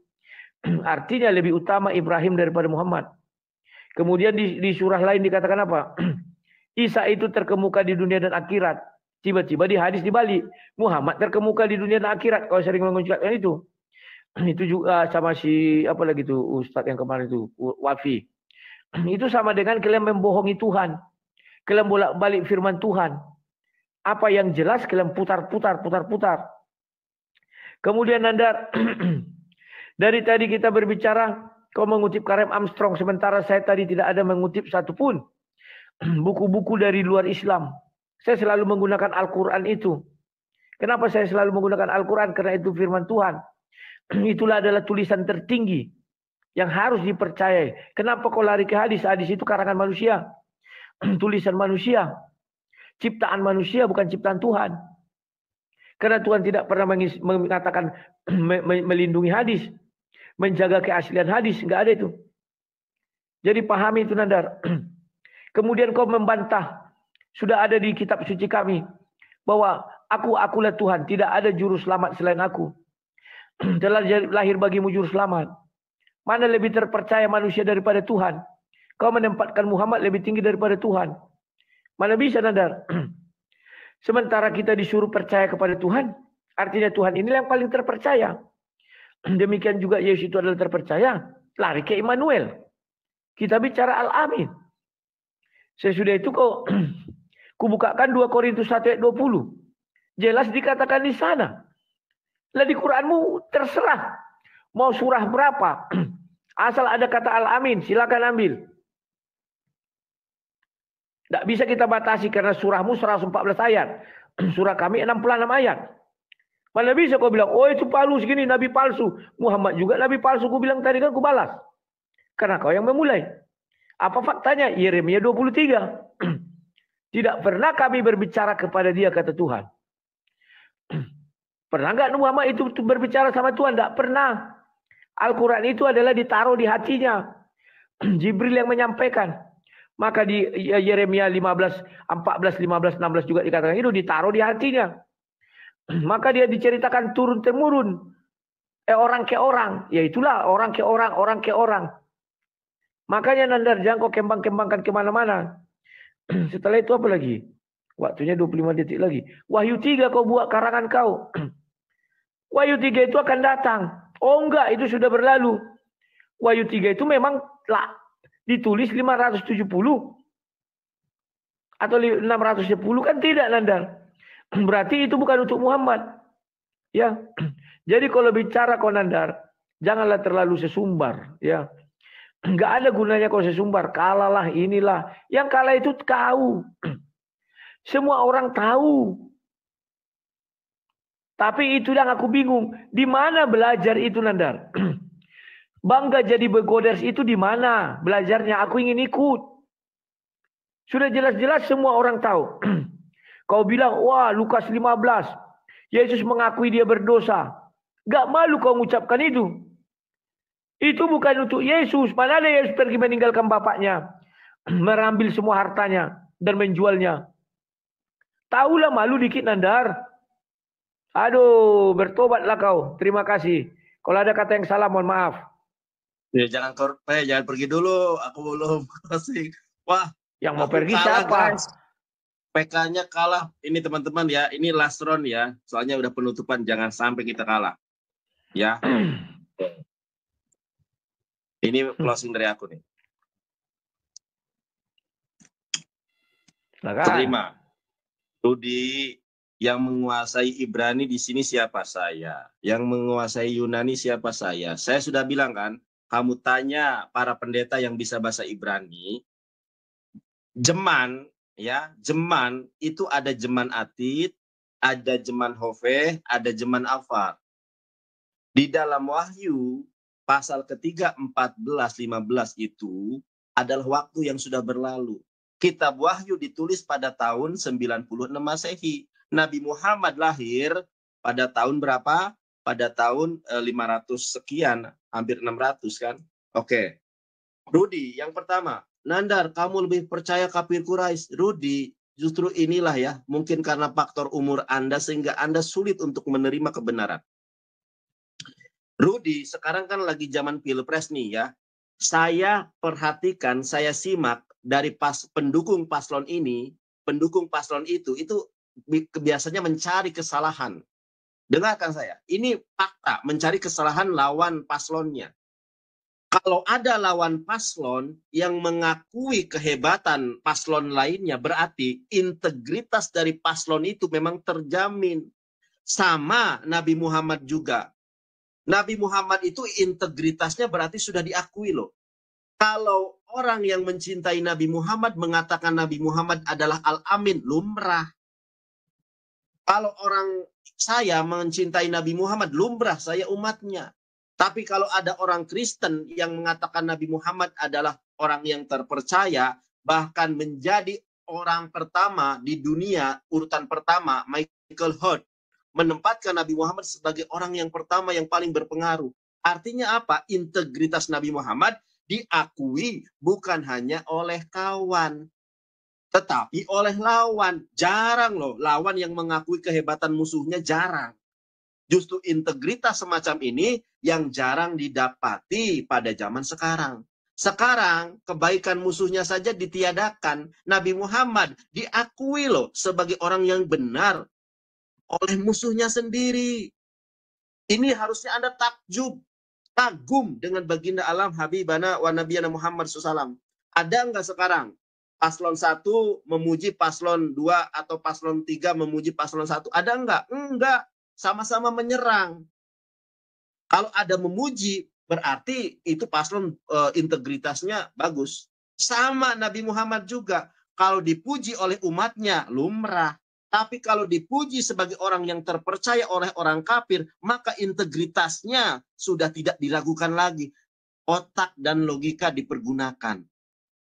Speaker 1: Artinya lebih utama Ibrahim daripada Muhammad. Kemudian di surah lain dikatakan apa? Isa itu terkemuka di dunia dan akhirat. Tiba-tiba di hadis dibalik. Muhammad terkemuka di dunia dan akhirat. Kalau sering mengucapkan itu. Itu juga sama si apa lagi tuh Ustadz yang kemarin itu Wafi. Itu sama dengan kalian membohongi Tuhan. Kalian bolak-balik firman Tuhan. Apa yang jelas kalian putar-putar. Kemudian Nandar, dari tadi kita berbicara, kau mengutip Kareem Armstrong, sementara saya tadi tidak ada mengutip satupun buku-buku dari luar Islam. Saya selalu menggunakan Al-Quran itu. Kenapa saya selalu menggunakan Al-Quran? Karena itu firman Tuhan. Itulah adalah tulisan tertinggi yang harus dipercayai. Kenapa kau lari ke hadis? Hadis itu karangan manusia. Tulisan manusia. Ciptaan manusia bukan ciptaan Tuhan. Karena Tuhan tidak pernah mengatakan melindungi hadis. Menjaga keaslian hadis. Enggak ada itu. Jadi pahami itu Nandar. Kemudian kau membantah. Sudah ada di kitab suci kami. Bahwa akulah Tuhan. Tidak ada juru selamat selain aku. Telah lahir bagimu juru selamat. Mana lebih terpercaya manusia daripada Tuhan? Kau menempatkan Muhammad lebih tinggi daripada Tuhan. Mana bisa Nandar? Sementara kita disuruh percaya kepada Tuhan. Artinya Tuhan inilah yang paling terpercaya. Demikian juga Yesus itu adalah terpercaya. Lari ke Immanuel. Kita bicara Al-Amin. Sesudah itu kau kubukakan 2 Korintus 1 ayat 20. Jelas dikatakan di sana. Lah di Quranmu terserah. Mau surah berapa. Asal ada kata Al-Amin. Silakan ambil. Tidak bisa kita batasi karena surahmu 114 ayat. Surah kami 66 ayat. Mana bisa kau bilang, oh itu palsu segini, nabi palsu. Muhammad juga nabi palsu. Ku bilang tadi kan ku balas. Karena kau yang memulai. Apa faktanya? Yeremia 23. Tidak pernah kami berbicara kepada dia, kata Tuhan. Pernah enggak Muhammad itu berbicara sama Tuhan? Tidak pernah. Al-Quran itu adalah ditaruh di hatinya. Jibril yang menyampaikan. Maka di Yeremia 14, 15, 16 juga dikatakan itu ditaruh di hatinya. Maka dia diceritakan turun-temurun. Orang ke orang. Ya itulah orang ke orang, orang ke orang. Makanya Nandar jangan kau kembang-kembangkan kemana-mana. Setelah itu apa lagi? Waktunya 25 detik lagi. Wahyu 3 kau buat karangan kau. Wahyu 3 itu akan datang. Oh enggak, itu sudah berlalu. Wahyu 3 itu memang ditulis 570 atau 610 kan tidak Nandar. Berarti itu bukan untuk Muhammad. Ya. Jadi kalau bicara kau Nandar, janganlah terlalu sesumbar, ya. Enggak ada gunanya kau sesumbar, kalalah inilah. Yang kalah itu kau. Semua orang tahu. Tapi itu yang aku bingung, di mana belajar itu Nandar? Bangga jadi begoders itu di mana belajarnya? Aku ingin ikut. Sudah jelas-jelas semua orang tahu. Kau bilang, wah Lukas 15. Yesus mengakui dia berdosa. Gak malu kau mengucapkan itu. Itu bukan untuk Yesus. Mana ada Yesus pergi meninggalkan bapaknya. Merambil semua hartanya. Dan menjualnya. Taulah malu dikit Nandar. Aduh, bertobatlah kau. Terima kasih. Kalau ada kata yang salah, mohon maaf.
Speaker 2: Ya, jangan pergi dulu. Aku belum closing. Wah,
Speaker 1: yang mau pergi siapa?
Speaker 2: Guys. PK-nya kalah. Ini teman-teman ya, ini last round ya. Soalnya udah penutupan, jangan sampai kita kalah. Ya. Ini closing dari aku nih. Terima. Rudi, yang menguasai Ibrani di sini siapa saya? Yang menguasai Yunani siapa saya? Saya sudah bilang kan, kamu tanya para pendeta yang bisa bahasa Ibrani, Jeman, ya, Jeman itu ada Jeman Atid, ada Jeman Hove, ada Jeman Afar. Di dalam Wahyu pasal ketiga, 14, 15 itu adalah waktu yang sudah berlalu. Kitab Wahyu ditulis pada tahun 96 Masehi. Nabi Muhammad lahir pada tahun berapa? Pada tahun 500 sekian, hampir 600 kan? Oke. Rudi, yang pertama, Nandar, kamu lebih percaya kafir Quraisy. Rudi, justru inilah ya, mungkin karena faktor umur Anda sehingga Anda sulit untuk menerima kebenaran. Rudi, sekarang kan lagi zaman pilpres nih ya. Saya perhatikan, saya simak dari pendukung paslon ini, pendukung paslon itu biasanya mencari kesalahan. Dengarkan saya, ini fakta, mencari kesalahan lawan paslonnya. Kalau ada lawan paslon yang mengakui kehebatan paslon lainnya, berarti integritas dari paslon itu memang terjamin. Sama Nabi Muhammad juga. Nabi Muhammad itu integritasnya berarti sudah diakui loh. Kalau orang yang mencintai Nabi Muhammad mengatakan Nabi Muhammad adalah Al-Amin, lumrah. Kalau saya mencintai Nabi Muhammad, lumrah, saya umatnya. Tapi kalau ada orang Kristen yang mengatakan Nabi Muhammad adalah orang yang terpercaya, bahkan menjadi orang pertama di dunia, urutan pertama, Michael Hort, menempatkan Nabi Muhammad sebagai orang yang pertama yang paling berpengaruh. Artinya apa? Integritas Nabi Muhammad diakui bukan hanya oleh kawan, tetapi oleh lawan. Jarang loh lawan yang mengakui kehebatan musuhnya, jarang. Justru integritas semacam ini yang jarang didapati pada zaman sekarang. Sekarang kebaikan musuhnya saja ditiadakan. Nabi Muhammad diakui loh sebagai orang yang benar oleh musuhnya sendiri. Ini harusnya Anda takjub, kagum dengan baginda alam Habibana wa Nabiyana Muhammad SAW. Ada enggak sekarang paslon 1 memuji paslon 2 atau paslon 3 memuji paslon 1? Ada enggak? Enggak. Sama-sama menyerang. Kalau ada memuji, berarti itu paslon integritasnya bagus. Sama Nabi Muhammad juga. Kalau dipuji oleh umatnya, lumrah. Tapi kalau dipuji sebagai orang yang terpercaya oleh orang kafir, maka integritasnya sudah tidak diragukan lagi. Otak dan logika dipergunakan.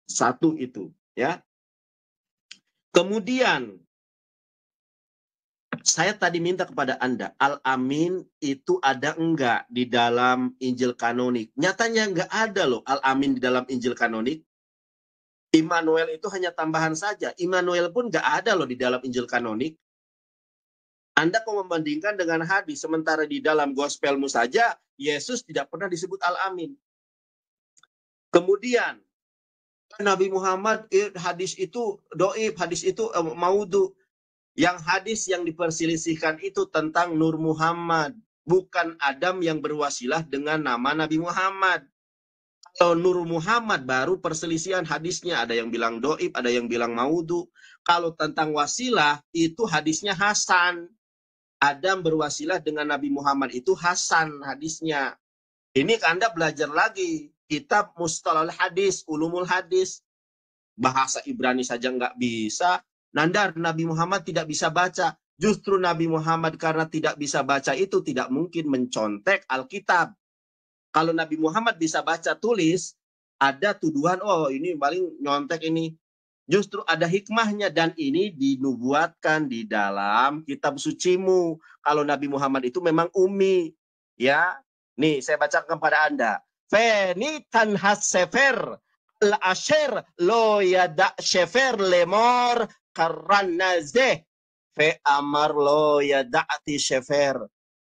Speaker 2: Satu itu, ya. Kemudian saya tadi minta kepada Anda, Al-Amin itu ada enggak di dalam Injil kanonik? Nyatanya enggak ada loh Al-Amin di dalam Injil kanonik. Immanuel itu hanya tambahan saja. Immanuel pun enggak ada loh di dalam Injil kanonik. Anda kok membandingkan dengan hadis, sementara di dalam gospelmu saja, Yesus tidak pernah disebut Al-Amin. Kemudian, Nabi Muhammad, hadis itu doib, hadis itu maudhu. Yang hadis yang diperselisihkan itu tentang Nur Muhammad. Bukan Adam yang berwasilah dengan nama Nabi Muhammad. Kalau Nur Muhammad baru perselisihan hadisnya. Ada yang bilang doib, ada yang bilang maudhu. Kalau tentang wasilah, itu hadisnya Hasan. Adam berwasilah dengan Nabi Muhammad itu Hasan hadisnya. Ini Anda belajar lagi. Kitab Mustalahul Hadis, Ulumul Hadis. Bahasa Ibrani saja nggak bisa. Nandar, Nabi Muhammad tidak bisa baca. Justru Nabi Muhammad karena tidak bisa baca itu tidak mungkin mencontek Alkitab. Kalau Nabi Muhammad bisa baca tulis, ada tuduhan, oh ini paling nyontek ini. Justru ada hikmahnya dan ini dinubuatkan di dalam kitab sucimu. Kalau Nabi Muhammad itu memang ummi. Ya, nih saya bacakan kepada Anda. Fenitan has-sefer al-asher lo yada shefer lemor karanazeh fe amar lo yada'ati shefer.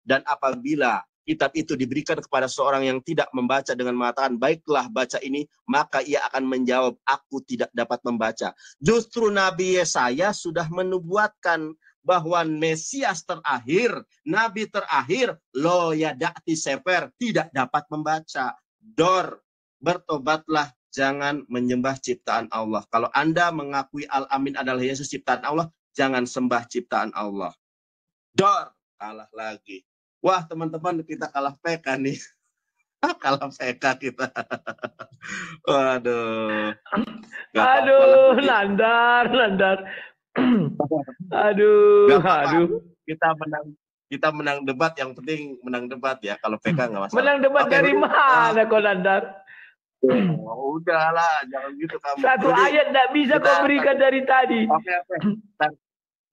Speaker 2: Dan apabila kitab itu diberikan kepada seorang yang tidak membaca dengan mengatakan baiklah baca ini, maka ia akan menjawab aku tidak dapat membaca. Justru Nabi Yesaya sudah menubuatkan bahwa Mesias terakhir, Nabi terakhir, lo yada'ati shefer, tidak dapat membaca. Dor, bertobatlah, jangan menyembah ciptaan Allah. Kalau Anda mengakui Al-Amin adalah Yesus ciptaan Allah, jangan sembah ciptaan Allah. Dor, kalah lagi. Wah teman-teman, kita kalah PK nih. Kalah PK kita. Waduh.
Speaker 1: Aduh, landar. Aduh.
Speaker 2: Kita menang debat, yang penting menang debat ya. Kalau PK nggak masalah.
Speaker 1: Menang debat dari mana kok landar?
Speaker 2: Oh, udahlah, jangan gitu kamu.
Speaker 1: Satu
Speaker 2: Rudy,
Speaker 1: ayat tidak bisa kau berikan dari tadi.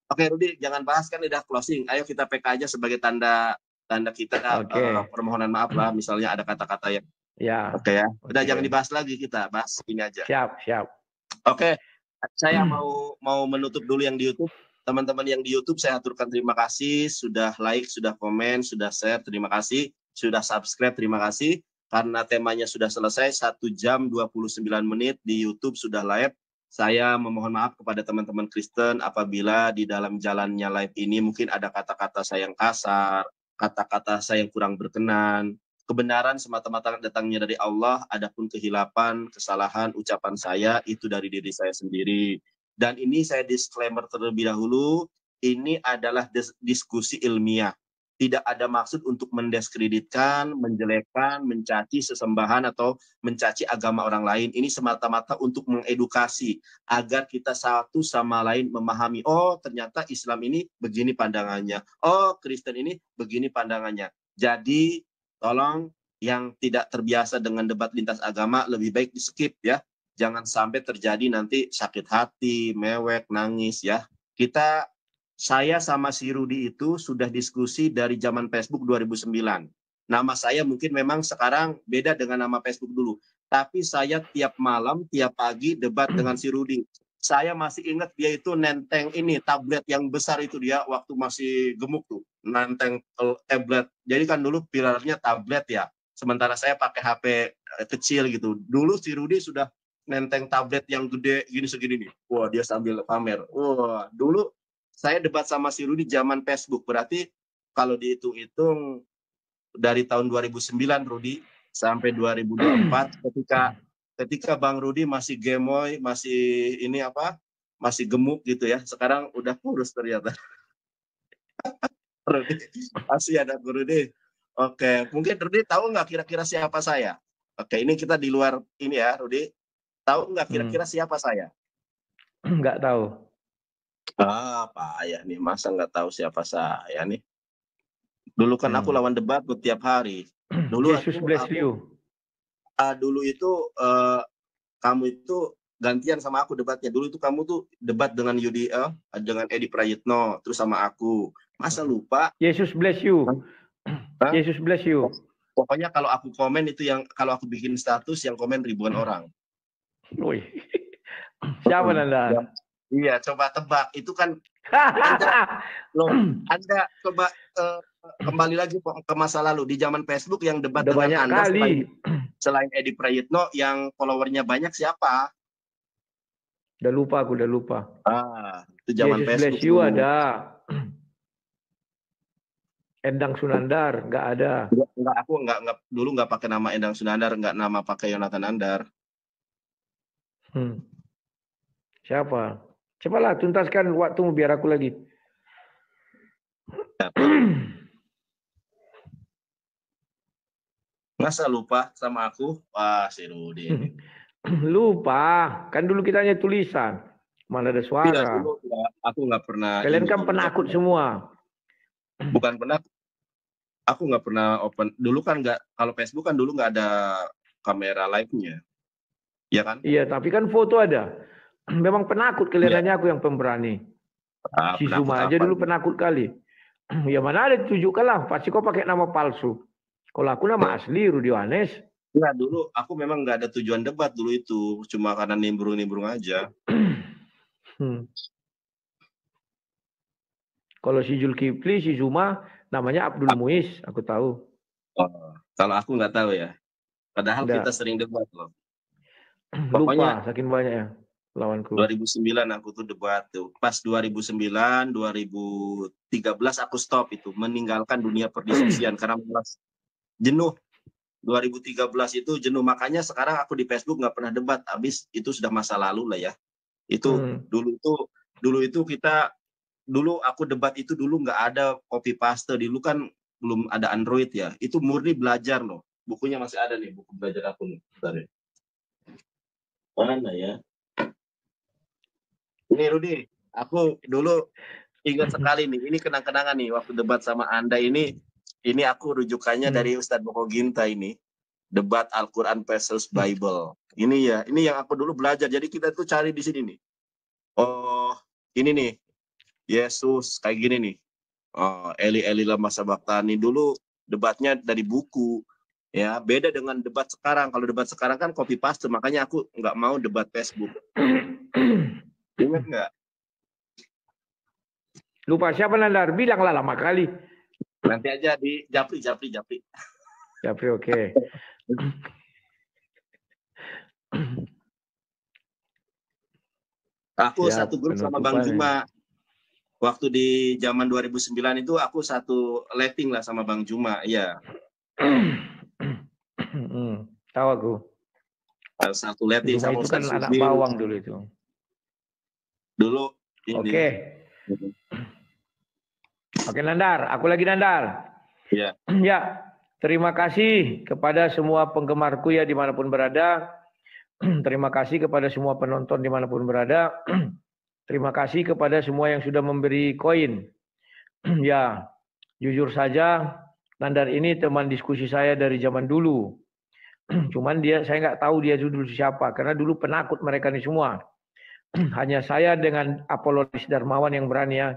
Speaker 2: Oke, Rudy, jangan bahas kan udah closing. Ayo kita PK aja sebagai tanda kita permohonan maaf lah. Misalnya ada kata-kata yang Oke ya. Udah jangan dibahas lagi, kita bahas ini aja.
Speaker 1: Siap.
Speaker 2: Oke, saya mau menutup dulu yang di YouTube. Teman-teman yang di YouTube saya aturkan terima kasih sudah like, sudah komen, sudah share, terima kasih, sudah subscribe, terima kasih. Karena temanya sudah selesai 1 jam 29 menit di YouTube sudah live. saya memohon maaf kepada teman-teman Kristen apabila di dalam jalannya live ini mungkin ada kata-kata saya yang kasar, kata-kata saya yang kurang berkenan. Kebenaran semata-mata datangnya dari Allah, adapun kehilapan, kesalahan, ucapan saya itu dari diri saya sendiri. Dan ini saya disclaimer terlebih dahulu, ini adalah diskusi ilmiah. Tidak ada maksud untuk mendiskreditkan, menjelekkan, mencaci sesembahan atau mencaci agama orang lain. Ini semata-mata untuk mengedukasi agar kita satu sama lain memahami, oh ternyata Islam ini begini pandangannya, oh Kristen ini begini pandangannya. Jadi tolong yang tidak terbiasa dengan debat lintas agama lebih baik di skip ya. Jangan sampai terjadi nanti sakit hati, mewek, nangis ya. Saya sama si Rudi itu sudah diskusi dari zaman Facebook 2009. Nama saya mungkin memang sekarang beda dengan nama Facebook dulu. Tapi saya tiap malam, tiap pagi debat dengan si Rudi. Saya masih ingat dia itu nenteng ini, tablet yang besar itu dia waktu masih gemuk tuh. Nenteng tablet. Jadi kan dulu pilarnya tablet ya. Sementara saya pakai HP kecil gitu. Dulu si Rudi sudah nenteng tablet yang gede gini segini nih. Wah, dia sambil pamer. Wah, dulu saya debat sama si Rudi zaman Facebook. Berarti kalau dihitung-hitung dari tahun 2009 Rudi sampai 2024 ketika Bang Rudi masih gemoy, masih ini apa? Masih gemuk gitu ya. Sekarang udah kurus ternyata. Rudi, masih ada Rudi. Oke, mungkin Rudi tahu nggak kira-kira siapa saya? Oke, ini kita di luar ini ya, Rudi. Tahu nggak kira-kira siapa saya?
Speaker 1: Nggak tahu.
Speaker 2: Payah nih, masa nggak tahu siapa saya nih? Dulu kan aku lawan debat tiap hari.
Speaker 1: Yesus bless you.
Speaker 2: Dulu itu kamu itu gantian sama aku debatnya. Dulu itu kamu tuh debat dengan UDL, dengan Edi Prayitno, terus sama aku. Masa lupa?
Speaker 1: Yesus bless you.
Speaker 2: Hah?
Speaker 1: Yesus bless you.
Speaker 2: Pokoknya kalau aku komen itu kalau aku bikin status yang komen ribuan orang.
Speaker 1: Wih. Siapa Nanda?
Speaker 2: Iya, coba tebak. Itu kan Anda coba kembali lagi ke masa lalu di zaman Facebook yang debat
Speaker 1: Udah
Speaker 2: dengan
Speaker 1: banyak
Speaker 2: Anda
Speaker 1: kali.
Speaker 2: selain Edi Prayitno yang followernya banyak siapa?
Speaker 1: Udah lupa aku, udah lupa.
Speaker 2: Itu zaman
Speaker 1: Yesus
Speaker 2: Facebook
Speaker 1: bless you
Speaker 2: dulu.
Speaker 1: ada. Endang Sunandar nggak ada.
Speaker 2: Enggak, aku enggak dulu nggak pakai nama Endang Sunandar, enggak nama pakai Yonatan Andar.
Speaker 1: Siapa? Cobalah tuntaskan waktumu biar aku lagi.
Speaker 2: Masa lupa sama aku? Wah, si Rudi ini.
Speaker 1: Lupa, kan dulu kita hanya tulisan. Mana ada suara.
Speaker 2: Tidak, dulu aku nggak pernah.
Speaker 1: Kalian kan penakut semua.
Speaker 2: Bukan penakut. Aku nggak pernah open. Dulu kan nggak, kalau Facebook kan dulu nggak ada kamera live-nya. Iya kan?
Speaker 1: Iya, tapi kan foto ada. Memang penakut kelihatannya aku yang pemberani. Si Zuma aja dulu penakut kali. Ya mana ada tunjukkanlah, pasti kau pakai nama palsu. Kalau aku nama asli Rudi Yohanes.
Speaker 2: Nah, dulu aku memang nggak ada tujuan debat dulu itu, cuma karena nimbrung-nimbrung aja.
Speaker 1: Kalau si Zulkifli, si Zuma, namanya Abdul Muiz, aku tahu.
Speaker 2: Kalau aku nggak tahu ya. Padahal kita sering debat loh.
Speaker 1: Pokoknya, lupa, saking banyak ya lawanku.
Speaker 2: 2009 aku tuh debat tuh. Pas 2009, 2013 aku stop itu, meninggalkan dunia perdiskusian karena malas, jenuh. 2013 itu jenuh, makanya sekarang aku di Facebook nggak pernah debat. Habis itu sudah masa lalu lah ya. Itu dulu itu dulu aku debat itu dulu nggak ada copy paste, dulu kan belum ada Android ya. Itu murni belajar loh. Bukunya masih ada nih, buku belajar aku nih. Bentar ya. Mana ya? Ini Rudi, aku dulu ingat sekali nih. Ini kenang-kenangan nih waktu debat sama Anda ini. Ini aku rujukannya dari Ustadz Boko Ginta ini. Debat Al-Quran versus Bible. Ini ya, ini yang aku dulu belajar. Jadi kita tuh cari di sini nih. Oh, ini nih. Yesus kayak gini nih. Oh, Eli lama sabaktani. Dulu debatnya dari buku. Ya, beda dengan debat sekarang. Kalau debat sekarang kan copy paste, makanya aku nggak mau debat Facebook. Ingat nggak?
Speaker 1: Lupa siapa Nandar? Bilanglah lama kali.
Speaker 2: Nanti aja di Japri.
Speaker 1: Japri oke.
Speaker 2: Aku satu grup sama Bang Juma. Waktu di zaman 2009 itu aku satu letting lah sama Bang Juma, iya.
Speaker 1: Tahu aku.
Speaker 2: Satu letting sama
Speaker 1: itu kan
Speaker 2: Ustaz
Speaker 1: anak bawang dulu itu.
Speaker 2: Dulu ini.
Speaker 1: Oke Nandar, aku lagi Nandar.
Speaker 2: Iya.
Speaker 1: Ya, terima kasih kepada semua penggemarku ya dimanapun berada. Terima kasih kepada semua penonton dimanapun berada. Terima kasih kepada semua yang sudah memberi koin. Ya, jujur saja, Nandar ini teman diskusi saya dari zaman dulu. Cuman saya nggak tahu dia dulu siapa, karena dulu penakut mereka ini semua. Hanya saya dengan Apolonis Darmawan yang berani ya.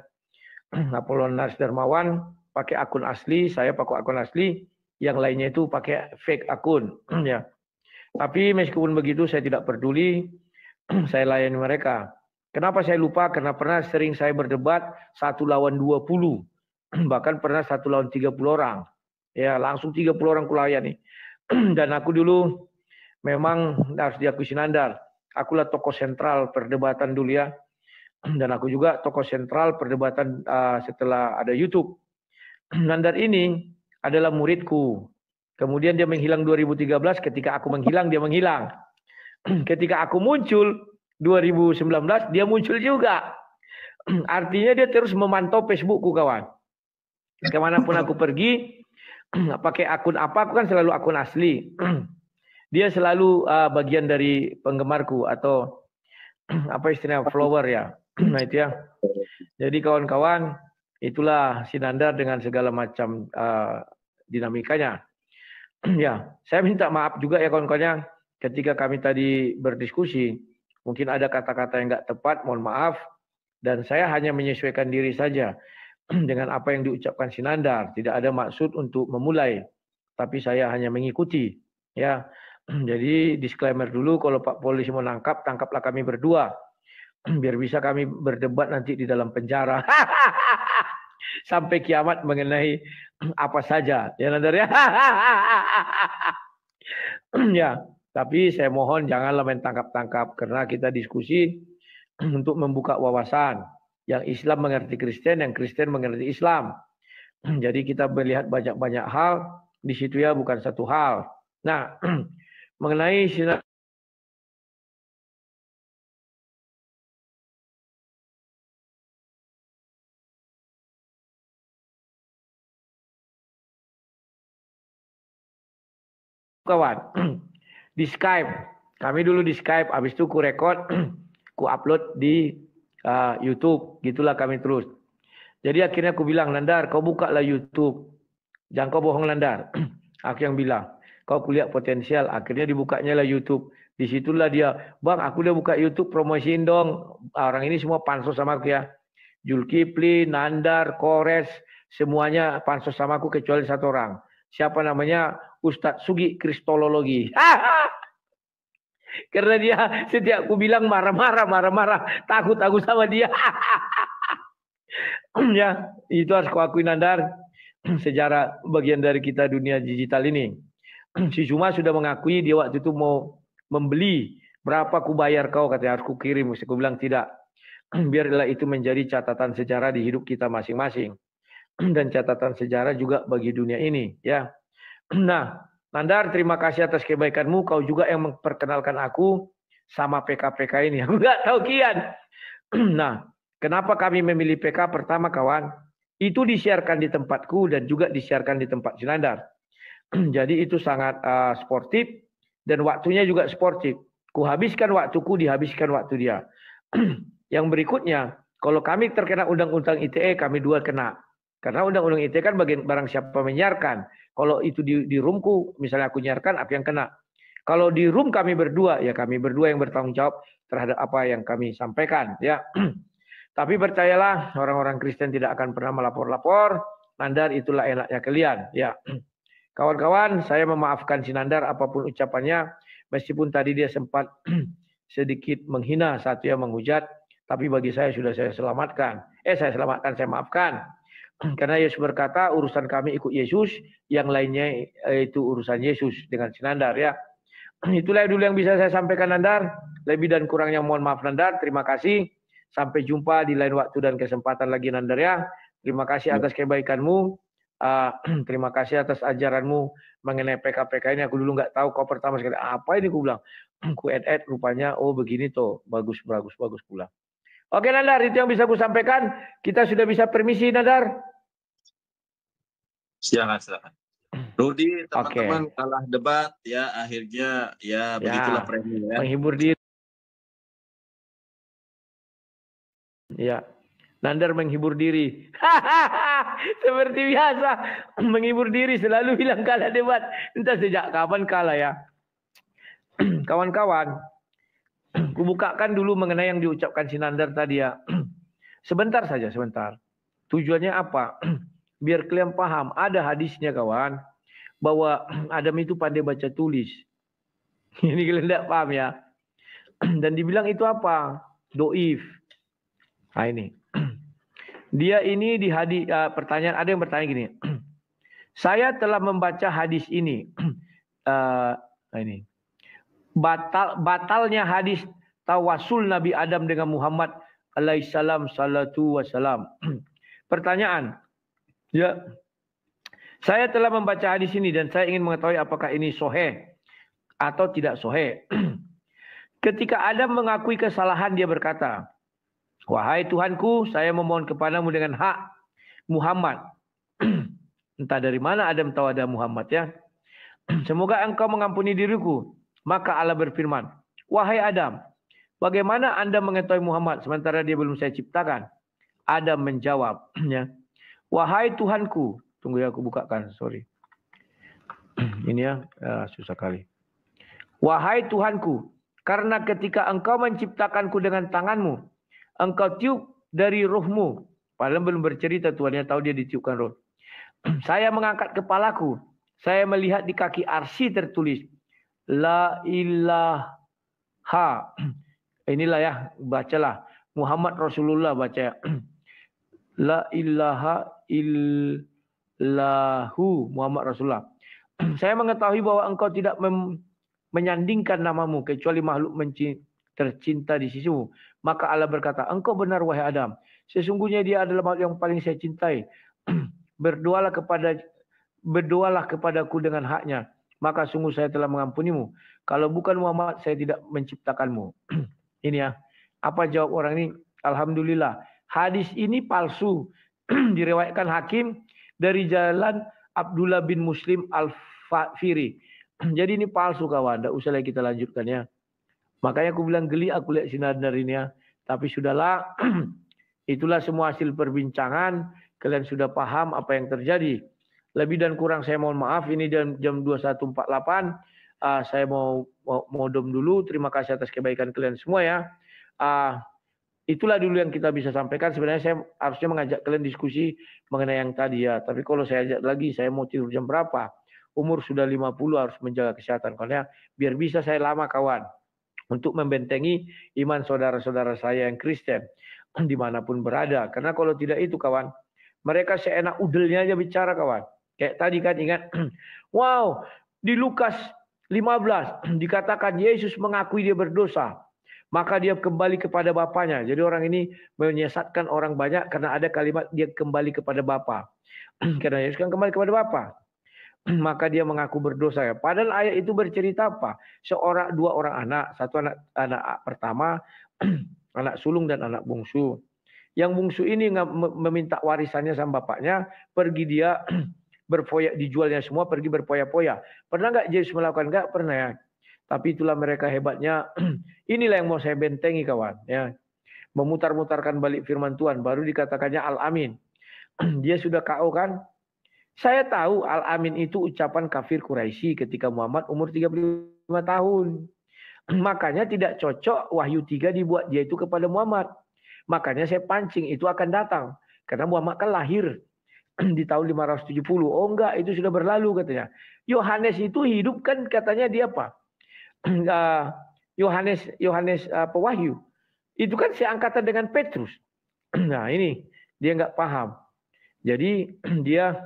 Speaker 1: Apolonis Darmawan pakai akun asli, saya pakai akun asli, yang lainnya itu pakai fake akun. Ya. Tapi meskipun begitu saya tidak peduli, saya layani mereka. Kenapa saya lupa? Karena pernah sering saya berdebat 1 lawan 20. Bahkan pernah 1 lawan 30 orang. Ya, langsung 30 orang kulayani. Dan aku dulu memang harus diakui Nandar. Akulah tokoh sentral perdebatan dulu ya. Dan aku juga tokoh sentral perdebatan setelah ada YouTube. Nandar ini adalah muridku. Kemudian dia menghilang 2013, ketika aku menghilang, dia menghilang. Ketika aku muncul 2019, dia muncul juga. Artinya dia terus memantau Facebookku kawan. Kemanapun aku pergi, pakai akun apa, aku kan selalu akun asli. Dia selalu bagian dari penggemarku atau apa istilahnya follower ya. Nah itu ya. Jadi kawan-kawan, itulah si Nandar dengan segala macam dinamikanya. Ya, saya minta maaf juga ya kawan-kawannya, ketika kami tadi berdiskusi, mungkin ada kata-kata yang nggak tepat, mohon maaf. Dan saya hanya menyesuaikan diri saja dengan apa yang diucapkan si Nandar. Tidak ada maksud untuk memulai, tapi saya hanya mengikuti. Ya, jadi disclaimer dulu, kalau Pak Polisi mau nangkap, tangkaplah kami berdua. Biar bisa kami berdebat nanti di dalam penjara. Sampai kiamat mengenai apa saja. Ya Nandar ya. Ya, tapi saya mohon janganlah main tangkap-tangkap, karena kita diskusi untuk membuka wawasan. Yang Islam mengerti Kristen, yang Kristen mengerti Islam. Jadi kita melihat banyak-banyak hal di situ ya, bukan satu hal. Nah, mengenai kawan di Skype, kami dulu di Skype, habis itu ku record, ku upload di YouTube, gitulah kami terus. Jadi akhirnya aku bilang, Nandar, kau buka lah YouTube, jangan kau bohong Nandar. Aku yang bilang, kau kulihat potensial, akhirnya dibukanya lah YouTube. Disitulah dia, bang aku udah buka YouTube, promosiin dong. Orang ini semua pansos sama aku ya. Zulkifli, Nandar, Kores, semuanya pansos sama aku kecuali satu orang. Siapa namanya? Ustadz Sugi Kristologi. Karena dia setiap aku bilang marah-marah, takut aku sama dia. Ya, itu harus kau akui Nandar, sejarah bagian dari kita dunia digital ini. Si Juma sudah mengakui dia waktu itu mau membeli, berapa ku bayar kau, katanya harus ku kirim. Aku bilang tidak. Biarlah itu menjadi catatan sejarah di hidup kita masing-masing. Dan catatan sejarah juga bagi dunia ini, ya. Nah, Nandar, terima kasih atas kebaikanmu. Kau juga yang memperkenalkan aku sama PK-PK ini. Aku nggak tahu kian. Nah, kenapa kami memilih PK? Pertama kawan, itu disiarkan di tempatku dan juga disiarkan di tempat si Nandar. Jadi itu sangat sportif dan waktunya juga sportif. Ku habiskan waktuku, dihabiskan waktu dia. Yang berikutnya, kalau kami terkena undang-undang ITE, kami dua kena. Karena undang-undang ITE kan bagian barang siapa menyiarkan. Kalau itu di roomku, misalnya aku nyiarkan, aku yang kena. Kalau di room kami berdua, ya kami berdua yang bertanggung jawab terhadap apa yang kami sampaikan. Ya. Tapi percayalah, orang-orang Kristen tidak akan pernah melapor-lapor. Nandar, itulah enaknya kalian. Ya. Kawan-kawan, saya memaafkan si Nandar apapun ucapannya. Meskipun tadi dia sempat sedikit menghina saat dia menghujat. Tapi bagi saya sudah saya selamatkan. Saya selamatkan, saya maafkan. Karena Yesus berkata, urusan kami ikut Yesus, yang lainnya itu urusan Yesus dengan si Nandar ya. Itulah dulu yang bisa saya sampaikan Nandar. Lebih dan kurangnya mohon maaf Nandar. Terima kasih. Sampai jumpa di lain waktu dan kesempatan lagi Nandar ya. Terima kasih atas kebaikanmu. Terima kasih atas ajaranmu mengenai PK-PK ini. Aku dulu nggak tahu kau pertama sekali. Apa ini aku bilang? Ku edit rupanya. Oh begini tuh. Bagus pula. Oke Nandar, itu yang bisa aku sampaikan. Kita sudah bisa permisi Nandar.
Speaker 2: Silakan. Rudi, teman-teman kalah debat ya, akhirnya ya begitulah premium ya.
Speaker 1: Menghibur diri. Ya, Nandar menghibur diri. Seperti biasa, menghibur diri selalu bilang kalah debat. Entah sejak kapan kalah ya. Kawan-kawan, kubukakan dulu mengenai yang diucapkan si Nandar tadi ya. Sebentar saja, sebentar. Tujuannya apa? Biar kalian paham, ada hadisnya kawan. Bahwa Adam itu pandai baca tulis. Ini kalian tidak paham ya. Dan dibilang itu apa? Doif. Nah ini. Dia ini di hadis pertanyaan, ada yang bertanya gini. Saya telah membaca hadis ini. Ini. Batalnya hadis tawasul Nabi Adam dengan Muhammad alaihissalam salatu wassalam. Pertanyaan. Ya. Saya telah membaca hadis ini dan saya ingin mengetahui apakah ini sahih atau tidak sahih. Ketika Adam mengakui kesalahan, dia berkata, "Wahai Tuhanku, saya memohon kepadamu dengan hak Muhammad." Entah dari mana Adam tahu ada Muhammad ya. "Semoga engkau mengampuni diriku." Maka Allah berfirman, "Wahai Adam, bagaimana Anda mengetahui Muhammad sementara dia belum saya ciptakan?" Adam menjawab, ya, "Wahai Tuhanku." Tunggu ya, aku bukakan, sorry. Ini ya, susah kali. "Wahai Tuhanku, karena ketika engkau menciptakanku dengan tanganmu, engkau tiup dari ruhmu." Padahal belum bercerita, Tuhannya tahu dia ditiupkan roh. "Saya mengangkat kepalaku. Saya melihat di kaki arsy tertulis, La ilaha." Inilah ya, bacalah. Muhammad Rasulullah baca ya. La ilaha illahu Muhammad Rasulullah. "Saya mengetahui bahwa engkau tidak menyandingkan namamu kecuali makhluk tercinta di sisimu." Maka Allah berkata, "Engkau benar wahai Adam. Sesungguhnya dia adalah makhluk yang paling saya cintai. Berdoalah kepadaku dengan haknya. Maka sungguh saya telah mengampunimu. Kalau bukan Muhammad, saya tidak menciptakanmu." Ini ya. Apa jawab orang ini? Alhamdulillah. Hadis ini palsu. Diriwayatkan Hakim dari jalan Abdullah bin Muslim Al-Firi. Jadi ini palsu kawan. Tidak usah lagi kita lanjutkan ya. Makanya aku bilang geli aku lihat Nandar ini ya. Tapi sudahlah. Itulah semua hasil perbincangan. Kalian sudah paham apa yang terjadi. Lebih dan kurang saya mohon maaf. Ini jam 21.48. Saya mau modom dulu. Terima kasih atas kebaikan kalian semua ya. Itulah dulu yang kita bisa sampaikan. Sebenarnya saya harusnya mengajak kalian diskusi mengenai yang tadi ya. Tapi kalau saya ajak lagi, saya mau tidur jam berapa? Umur sudah 50 harus menjaga kesehatan. Karena biar bisa saya lama kawan. Untuk membentengi iman saudara-saudara saya yang Kristen. Dimanapun berada. Karena kalau tidak itu kawan. Mereka seenak udelnya aja bicara kawan. Kayak tadi kan ingat. Wow. Di Lukas 15 dikatakan Yesus mengakui dia berdosa. Maka dia kembali kepada bapaknya. Jadi orang ini menyesatkan orang banyak karena ada kalimat dia kembali kepada bapa. Karena Yesus kan kembali kepada bapa. Maka dia mengaku berdosa ya. Padahal ayat itu bercerita apa? Dua orang anak. Satu anak pertama, anak sulung dan anak bungsu. Yang bungsu ini meminta warisannya sama bapaknya. Pergi dia berfoya, dijualnya semua, pergi berpoya-poya. Pernah nggak Yesus melakukan? Nggak pernah ya. Tapi itulah mereka hebatnya. Inilah yang mau saya bentengi kawan. Ya. Memutar-mutarkan balik firman Tuhan. Baru dikatakannya Al-Amin. Dia sudah KO kan? Saya tahu Al-Amin itu ucapan kafir Quraisy ketika Muhammad umur 35 tahun. Makanya tidak cocok Wahyu 3 dibuat dia itu kepada Muhammad. Makanya saya pancing itu akan datang. Karena Muhammad kan lahir di tahun 570. Oh enggak, itu sudah berlalu katanya. Yohanes itu hidup kan katanya dia apa? Yohanes Wahyu itu kan seangkatan dengan Petrus. Nah ini dia nggak paham. Jadi dia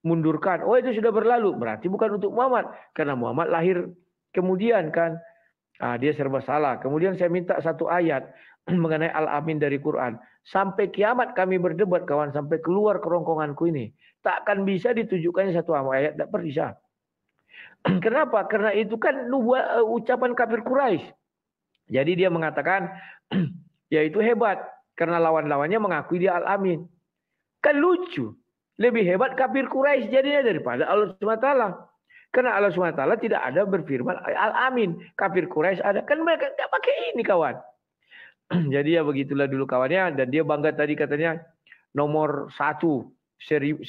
Speaker 1: mundurkan. Oh itu sudah berlalu. Berarti bukan untuk Muhammad. Karena Muhammad lahir Kemudian kan dia serba salah. Kemudian saya minta satu ayat mengenai Al-Amin dari Quran. Sampai kiamat kami berdebat kawan, sampai keluar kerongkonganku ini. Tak akan bisa ditujukannya satu ayat, tak bisa. Kenapa? Karena itu kan ucapan kafir Quraisy. Jadi dia mengatakan, ya itu hebat. Karena lawan-lawannya mengakui dia Al-Amin. Kan lucu. Lebih hebat kafir Quraisy jadinya daripada Allah SWT. Karena Allah SWT tidak ada berfirman Al-Amin. Kafir Quraisy ada. Kan mereka tidak pakai ini kawan. Jadi ya begitulah dulu kawannya. Dan dia bangga tadi katanya nomor 1. 100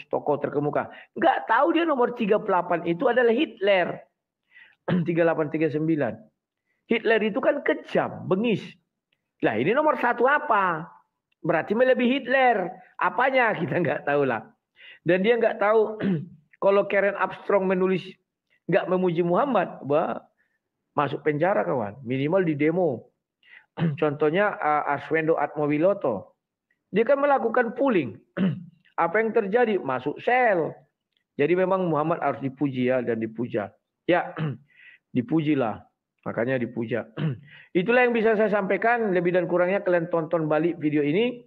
Speaker 1: tokoh terkemuka. Nggak tahu dia nomor 38 itu adalah Hitler. 3839. Hitler itu kan kejam, bengis. Lah ini nomor 1 apa? Berarti melebihi Hitler. Apanya? Kita nggak tahu lah. Dan dia nggak tahu kalau Karen Armstrong menulis nggak memuji Muhammad, masuk penjara kawan. Minimal di demo. Contohnya Arswendo Atmowiloto. Dia kan melakukan pooling. Apa yang terjadi? Masuk sel. Jadi memang Muhammad harus dipuji ya dan dipuja. Ya, dipujilah. Makanya dipuja. Itulah yang bisa saya sampaikan. Lebih dan kurangnya kalian tonton balik video ini.